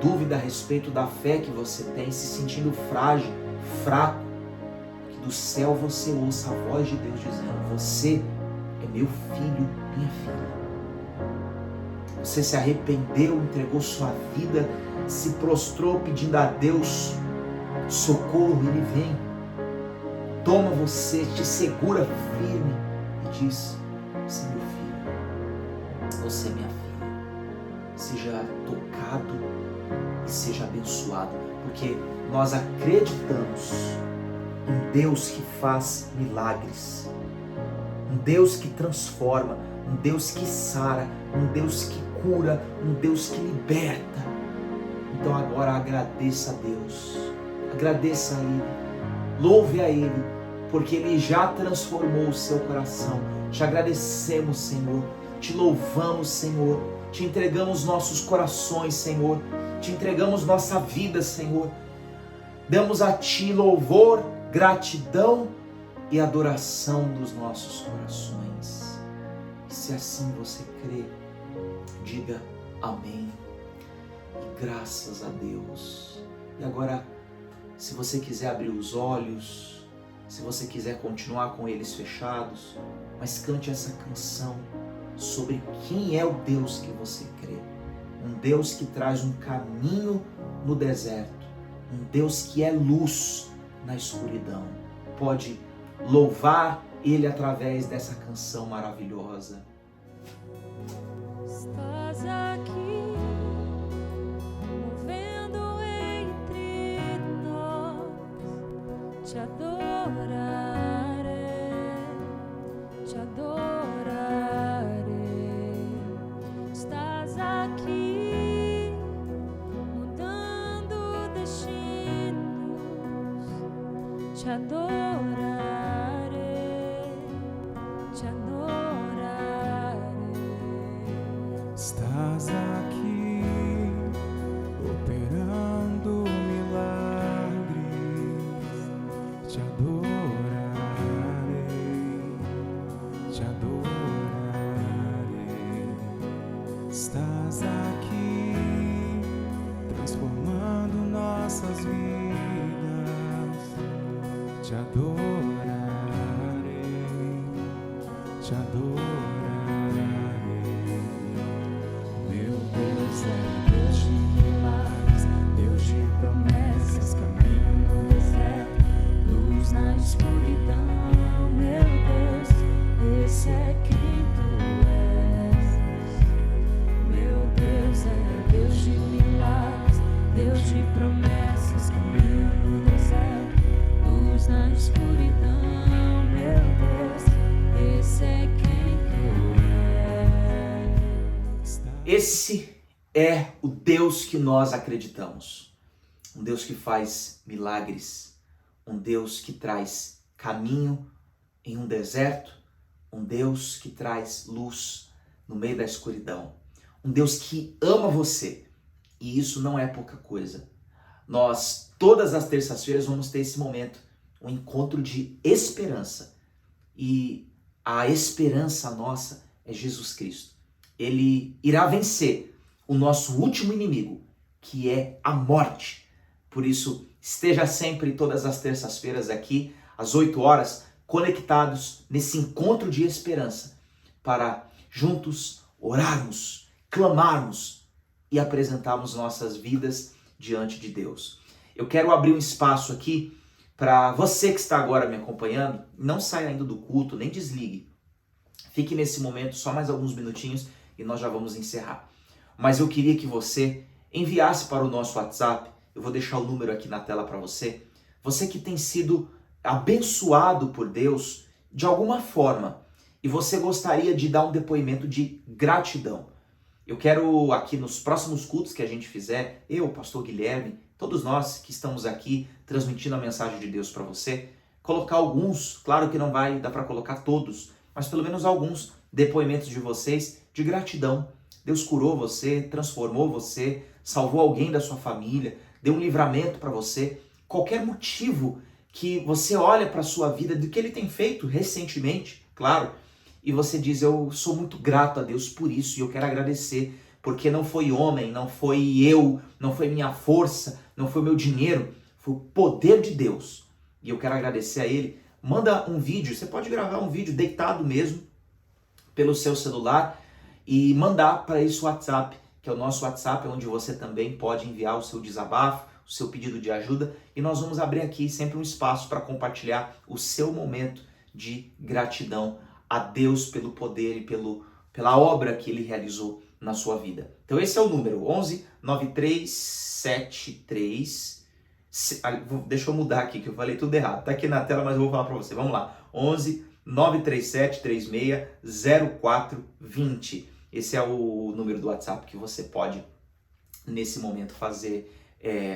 dúvida a respeito da fé que você tem, se sentindo frágil, fraco, que do céu você ouça a voz de Deus dizendo: você é meu filho, minha filha. Você se arrependeu, entregou sua vida, se prostrou pedindo a Deus socorro, Ele vem, toma você, te segura firme e diz: você é meu filho, você é minha filha. Seja tocado e seja abençoado, porque nós acreditamos em Deus que faz milagres, um Deus que transforma, um Deus que sara, um Deus que cura, um Deus que liberta. Então agora agradeça a Deus, agradeça a Ele, louve a Ele, porque Ele já transformou o seu coração. Te agradecemos, Senhor, te louvamos, Senhor, te entregamos nossos corações, Senhor, te entregamos nossa vida, Senhor. Damos a Ti louvor, gratidão e adoração dos nossos corações. E se assim você crê, diga amém e graças a Deus. E agora, se você quiser abrir os olhos, se você quiser continuar com eles fechados, mas cante essa canção sobre quem é o Deus que você crê. Um Deus que traz um caminho no deserto, um Deus que é luz na escuridão. Pode louvar Ele através dessa canção maravilhosa. Estás aqui, movendo entre nós, te adorarei, te adorarei. Estás aqui, mudando destinos, te adorarei, te adorarei. Estás aqui, operando milagres, te adorarei, te adorarei. Estás aqui, transformando nossas vidas, te adorarei, te adorarei. Meu Deus é Deus de milagres, Deus de promessas, caminho no deserto, luz na escuridão. Meu Deus, esse é quem tu és. Meu Deus é Deus de milagres, Deus de promessas, caminho no deserto, luz na escuridão. Meu Deus, esse é quem tu és. Esse é o Deus que nós acreditamos. Um Deus que faz milagres, um Deus que traz caminho em um deserto, um Deus que traz luz no meio da escuridão. Um Deus que ama você, e isso não é pouca coisa. Nós, todas as terças-feiras, vamos ter esse momento, um encontro de esperança. E a esperança nossa é Jesus Cristo. Ele irá vencer o nosso último inimigo, que é a morte. Por isso, esteja sempre todas as terças-feiras aqui, às 8 horas, conectados nesse encontro de esperança, para juntos orarmos, clamarmos e apresentarmos nossas vidas diante de Deus. Eu quero abrir um espaço aqui para você que está agora me acompanhando. Não saia ainda do culto, nem desligue. Fique nesse momento só mais alguns minutinhos e nós já vamos encerrar. Mas eu queria que você enviasse para o nosso WhatsApp. Eu vou deixar o número aqui na tela para você. Você que tem sido abençoado por Deus de alguma forma e você gostaria de dar um depoimento de gratidão. Eu quero aqui nos próximos cultos que a gente fizer, eu, pastor Guilherme, todos nós que estamos aqui transmitindo a mensagem de Deus para você, colocar alguns, claro que não vai dar para colocar todos, mas pelo menos alguns depoimentos de vocês de gratidão. Deus curou você, transformou você, salvou alguém da sua família, deu um livramento para você. Qualquer motivo que você olha para a sua vida, do que ele tem feito recentemente, claro, e você diz, eu sou muito grato a Deus por isso e eu quero agradecer, porque não foi homem, não foi eu, não foi minha força, não foi meu dinheiro, foi o poder de Deus. E eu quero agradecer a Ele. Manda um vídeo, você pode gravar um vídeo deitado mesmo, pelo seu celular, e mandar para esse WhatsApp, que é o nosso WhatsApp, onde você também pode enviar o seu desabafo, o seu pedido de ajuda, e nós vamos abrir aqui sempre um espaço para compartilhar o seu momento de gratidão a Deus pelo poder e pela obra que Ele realizou na sua vida. Então esse é o número, 11 9373. Deixa eu mudar aqui, que eu falei tudo errado. Tá aqui na tela, mas eu vou falar para você. Vamos lá. 11 937 36 0420. Esse é o número do WhatsApp que você pode, nesse momento, fazer,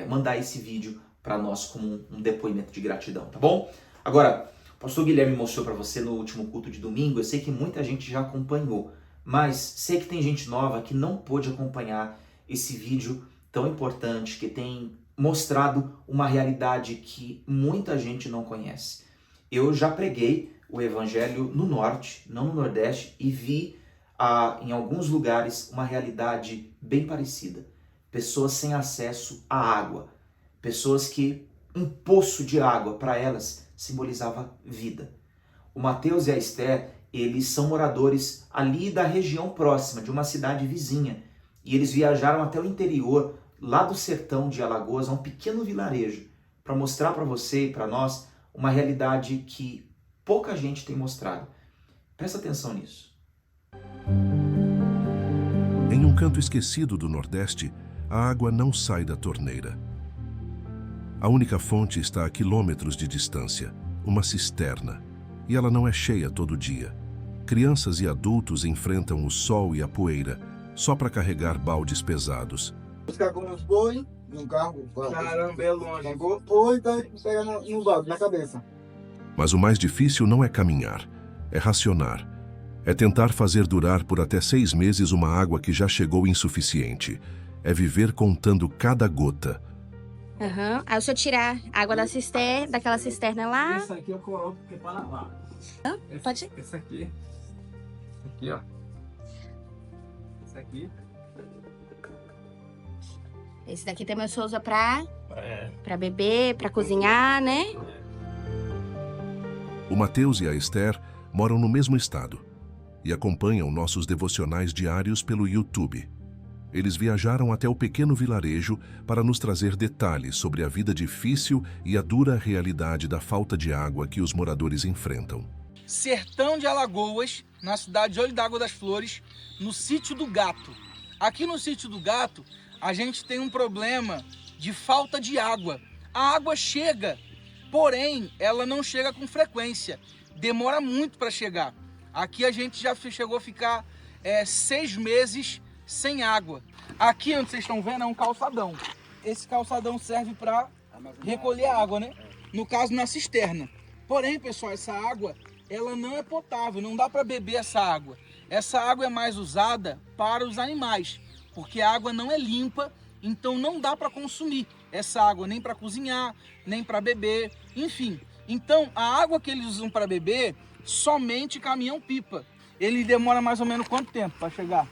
mandar esse vídeo para nós como um depoimento de gratidão, tá bom? Agora, o pastor Guilherme mostrou para você no último culto de domingo. Eu sei que muita gente já acompanhou, mas sei que tem gente nova que não pôde acompanhar esse vídeo tão importante, que tem mostrado uma realidade que muita gente não conhece. Eu já preguei o evangelho no norte, não no nordeste, e vi em alguns lugares uma realidade bem parecida. Pessoas sem acesso à água, pessoas que um poço de água para elas simbolizava vida. O Mateus e a Esther, eles são moradores ali da região próxima, de uma cidade vizinha, e eles viajaram até o interior, lá do sertão de Alagoas, a um pequeno vilarejo, para mostrar para você e para nós uma realidade que pouca gente tem mostrado. Presta atenção nisso. Em um canto esquecido do Nordeste, a água não sai da torneira. A única fonte está a quilômetros de distância, uma cisterna, e ela não é cheia todo dia. Crianças e adultos enfrentam o sol e a poeira só para carregar baldes pesados. Buscar com os boi num carro. Caramba, é longe. Pegou boi, daí pega no balde, na cabeça. Mas o mais difícil não é caminhar, é racionar. É tentar fazer durar por até 6 meses uma água que já chegou insuficiente. É viver contando cada gota. Aí se eu tirar a água da cisterna, daquela cisterna lá... Esse aqui eu coloco porque é para lavar. Pode? Esse aqui. Aqui, ó. Esse aqui. Esse daqui também eu uso pra beber, pra cozinhar, né? O Mateus e a Esther moram no mesmo estado e acompanham nossos devocionais diários pelo YouTube. Eles viajaram até o pequeno vilarejo para nos trazer detalhes sobre a vida difícil e a dura realidade da falta de água que os moradores enfrentam. Sertão de Alagoas, na cidade de Olho d'Água das Flores, no Sítio do Gato. Aqui no Sítio do Gato, a gente tem um problema de falta de água. A água chega, porém, ela não chega com frequência. Demora muito para chegar. Aqui a gente já chegou a ficar 6 meses sem água. Aqui onde vocês estão vendo é um calçadão. Esse calçadão serve para recolher água, né? No caso, na cisterna. Porém, pessoal, essa água, ela não é potável, não dá para beber essa água. Essa água é mais usada para os animais, porque a água não é limpa, então não dá para consumir essa água, nem para cozinhar, nem para beber, enfim. Então, a água que eles usam para beber, somente caminhão-pipa. Ele demora mais ou menos quanto tempo para chegar?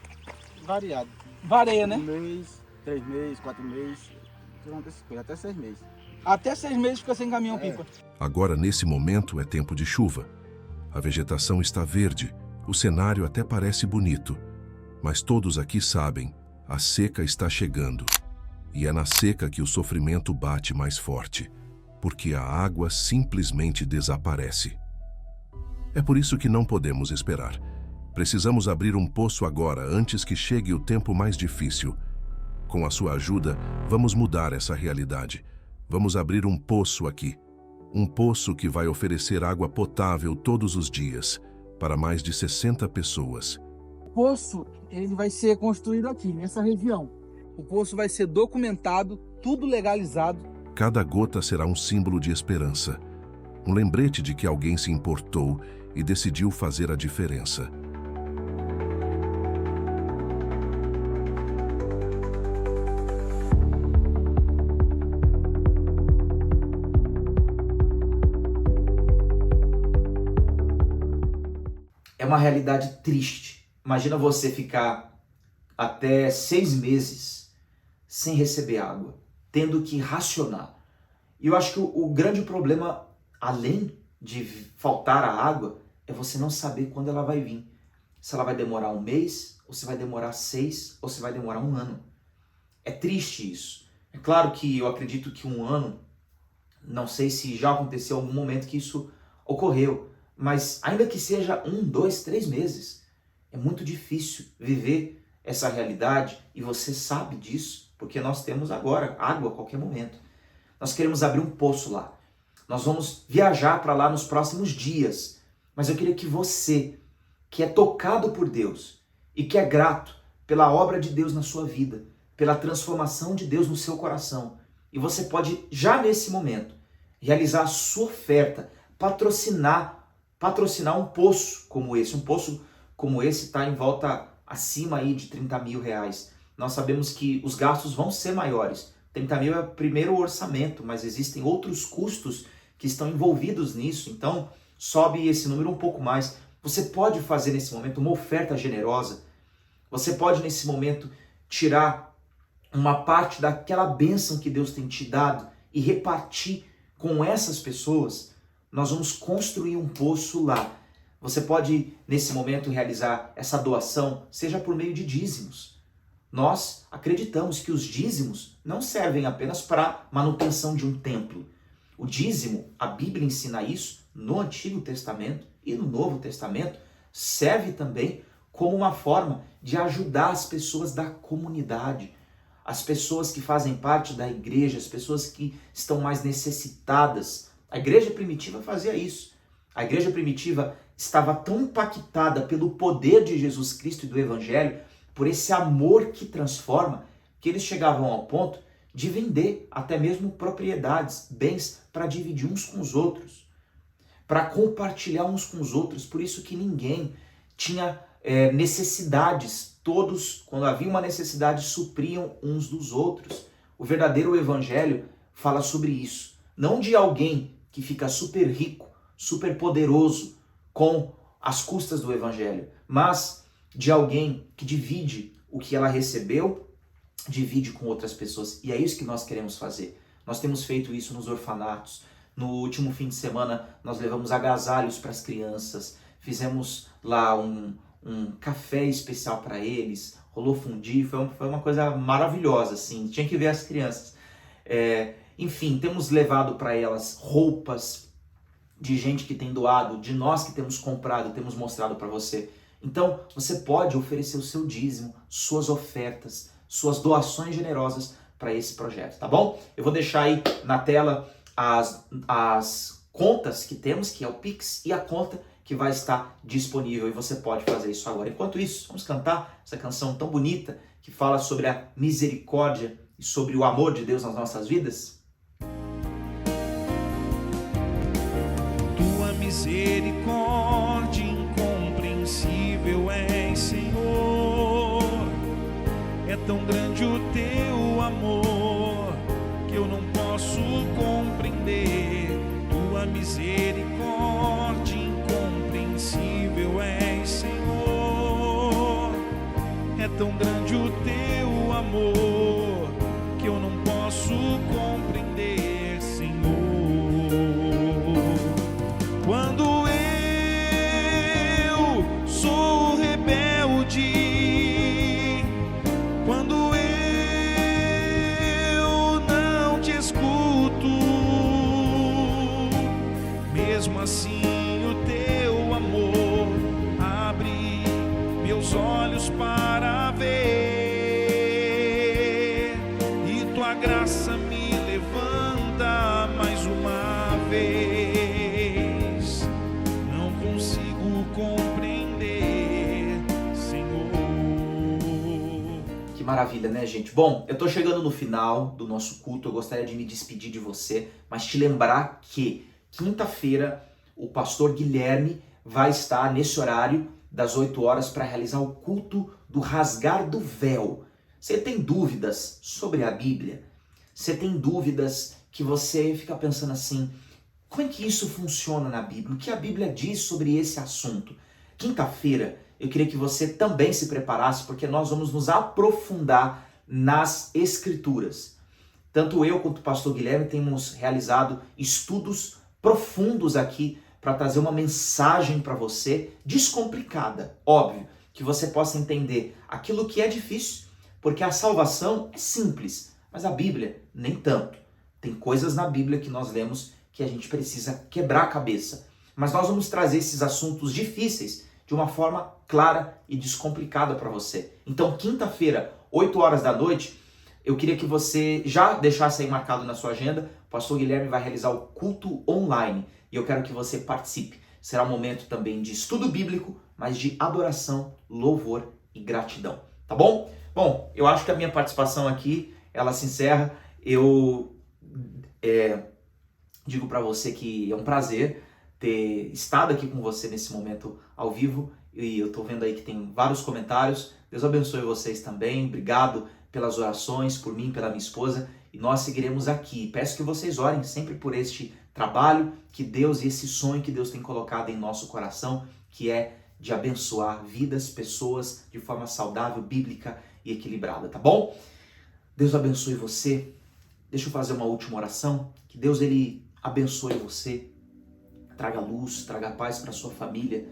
Variado. Varia, né? 1 mês, 3 meses, 4 meses, durante essas coisas, até 6 meses. Até 6 meses fica sem caminhão-pipa. Agora, nesse momento, é tempo de chuva. A vegetação está verde, o cenário até parece bonito. Mas todos aqui sabem, a seca está chegando. E é na seca que o sofrimento bate mais forte, porque a água simplesmente desaparece. É por isso que não podemos esperar. Precisamos abrir um poço agora, antes que chegue o tempo mais difícil. Com a sua ajuda, vamos mudar essa realidade. Vamos abrir um poço aqui. Um poço que vai oferecer água potável todos os dias, para mais de 60 pessoas. O poço, ele vai ser construído aqui, nessa região. O poço vai ser documentado, tudo legalizado. Cada gota será um símbolo de esperança. Um lembrete de que alguém se importou e decidiu fazer a diferença. uma realidade triste. Imagina você ficar até 6 meses sem receber água, tendo que racionar. E eu acho que o grande problema, além de faltar a água, é você não saber quando ela vai vir. Se ela vai demorar 1 mês, ou se vai demorar 6, ou se vai demorar 1 ano. É triste isso. É claro que eu acredito que 1 ano, não sei se já aconteceu algum momento que isso ocorreu, mas ainda que seja 1, 2, 3 meses, é muito difícil viver essa realidade e você sabe disso, porque nós temos agora água a qualquer momento. Nós queremos abrir um poço lá. Nós vamos viajar para lá nos próximos dias, mas eu queria que você, que é tocado por Deus e que é grato pela obra de Deus na sua vida, pela transformação de Deus no seu coração, e você pode já nesse momento realizar a sua oferta, patrocinar um poço como esse. Um poço como esse está em volta acima aí de 30 mil reais. Nós sabemos que os gastos vão ser maiores. 30 mil é o primeiro orçamento, mas existem outros custos que estão envolvidos nisso, então sobe esse número um pouco mais. Você pode fazer nesse momento uma oferta generosa, você pode nesse momento tirar uma parte daquela bênção que Deus tem te dado e repartir com essas pessoas. Nós vamos construir um poço lá. Você pode nesse momento realizar essa doação, seja por meio de dízimos. Nós acreditamos que os dízimos não servem apenas para manutenção de um templo. O dízimo, a Bíblia ensina isso no Antigo Testamento e no Novo Testamento, serve também como uma forma de ajudar as pessoas da comunidade, as pessoas que fazem parte da igreja, as pessoas que estão mais necessitadas. A igreja primitiva fazia isso. A igreja primitiva estava tão impactada pelo poder de Jesus Cristo e do Evangelho, por esse amor que transforma, que eles chegavam ao ponto de vender até mesmo propriedades, bens, para dividir uns com os outros, para compartilhar uns com os outros. Por isso que ninguém tinha necessidades. Todos, quando havia uma necessidade, supriam uns dos outros. O verdadeiro Evangelho fala sobre isso. Não de alguém que fica super rico, super poderoso com as custas do Evangelho, mas de alguém que divide o que ela recebeu, divide com outras pessoas. E é isso que nós queremos fazer. Nós temos feito isso nos orfanatos. No último fim de semana, nós levamos agasalhos para as crianças, fizemos lá um café especial para eles, rolou fundi, foi uma coisa maravilhosa, assim, tinha que ver as crianças. Enfim, temos levado para elas roupas de gente que tem doado, de nós que temos comprado, temos mostrado para você. Então, você pode oferecer o seu dízimo, suas ofertas, suas doações generosas para esse projeto, tá bom? Eu vou deixar aí na tela as contas que temos, que é o Pix, e a conta que vai estar disponível, e você pode fazer isso agora. Enquanto isso, vamos cantar essa canção tão bonita que fala sobre a misericórdia e sobre o amor de Deus nas nossas vidas? Tua misericórdia incompreensível és, Senhor. É tão grande o teu amor que eu não posso compreender. Tua misericórdia incompreensível és, Senhor. É tão grande o teu amor que eu não posso compreender, Senhor. Quando eu sou rebelde, quando eu não te escuto, mesmo assim o teu amor abre meus olhos para ver, e tua graça me levanta mais uma vez. Não consigo compreender, Senhor. Que maravilha, né, gente? Bom, eu tô chegando no final do nosso culto, eu gostaria de me despedir de você, mas te lembrar que quinta-feira o pastor Guilherme vai estar nesse horário das 8 horas para realizar o culto do rasgar do véu. Você tem dúvidas sobre a Bíblia? Você tem dúvidas que você fica pensando assim, como é que isso funciona na Bíblia? O que a Bíblia diz sobre esse assunto? Quinta-feira, eu queria que você também se preparasse, porque nós vamos nos aprofundar nas Escrituras. Tanto eu quanto o pastor Guilherme temos realizado estudos profundos aqui para trazer uma mensagem para você descomplicada. Óbvio, que você possa entender aquilo que é difícil, porque a salvação é simples, mas a Bíblia nem tanto. Tem coisas na Bíblia que nós lemos que a gente precisa quebrar a cabeça. Mas nós vamos trazer esses assuntos difíceis de uma forma clara e descomplicada para você. Então, quinta-feira, 8 horas da noite, eu queria que você já deixasse aí marcado na sua agenda. O pastor Guilherme vai realizar o culto online e eu quero que você participe. Será um momento também de estudo bíblico, mas de adoração, louvor e gratidão. Tá bom? Bom, eu acho que a minha participação aqui, ela se encerra. Eu digo para você que é um prazer ter estado aqui com você nesse momento ao vivo. E eu tô vendo aí que tem vários comentários. Deus abençoe vocês também. Obrigado pelas orações, por mim, pela minha esposa. E nós seguiremos aqui. Peço que vocês orem sempre por este trabalho que Deus e esse sonho que Deus tem colocado em nosso coração, que é de abençoar vidas, pessoas de forma saudável, bíblica e equilibrada, tá bom? Deus abençoe você. Deixa eu fazer uma última oração. Que Deus, ele abençoe você. Traga luz, traga paz para sua família.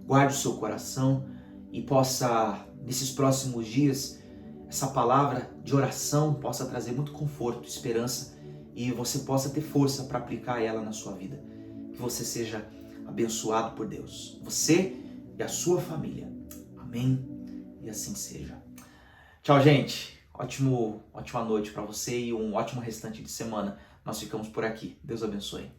Guarde o seu coração e possa, nesses próximos dias, essa palavra de oração possa trazer muito conforto, esperança e você possa ter força para aplicar ela na sua vida. Que você seja abençoado por Deus. Você e a sua família. Amém? E assim seja. Tchau, gente. Ótima noite para você e um ótimo restante de semana. Nós ficamos por aqui. Deus abençoe.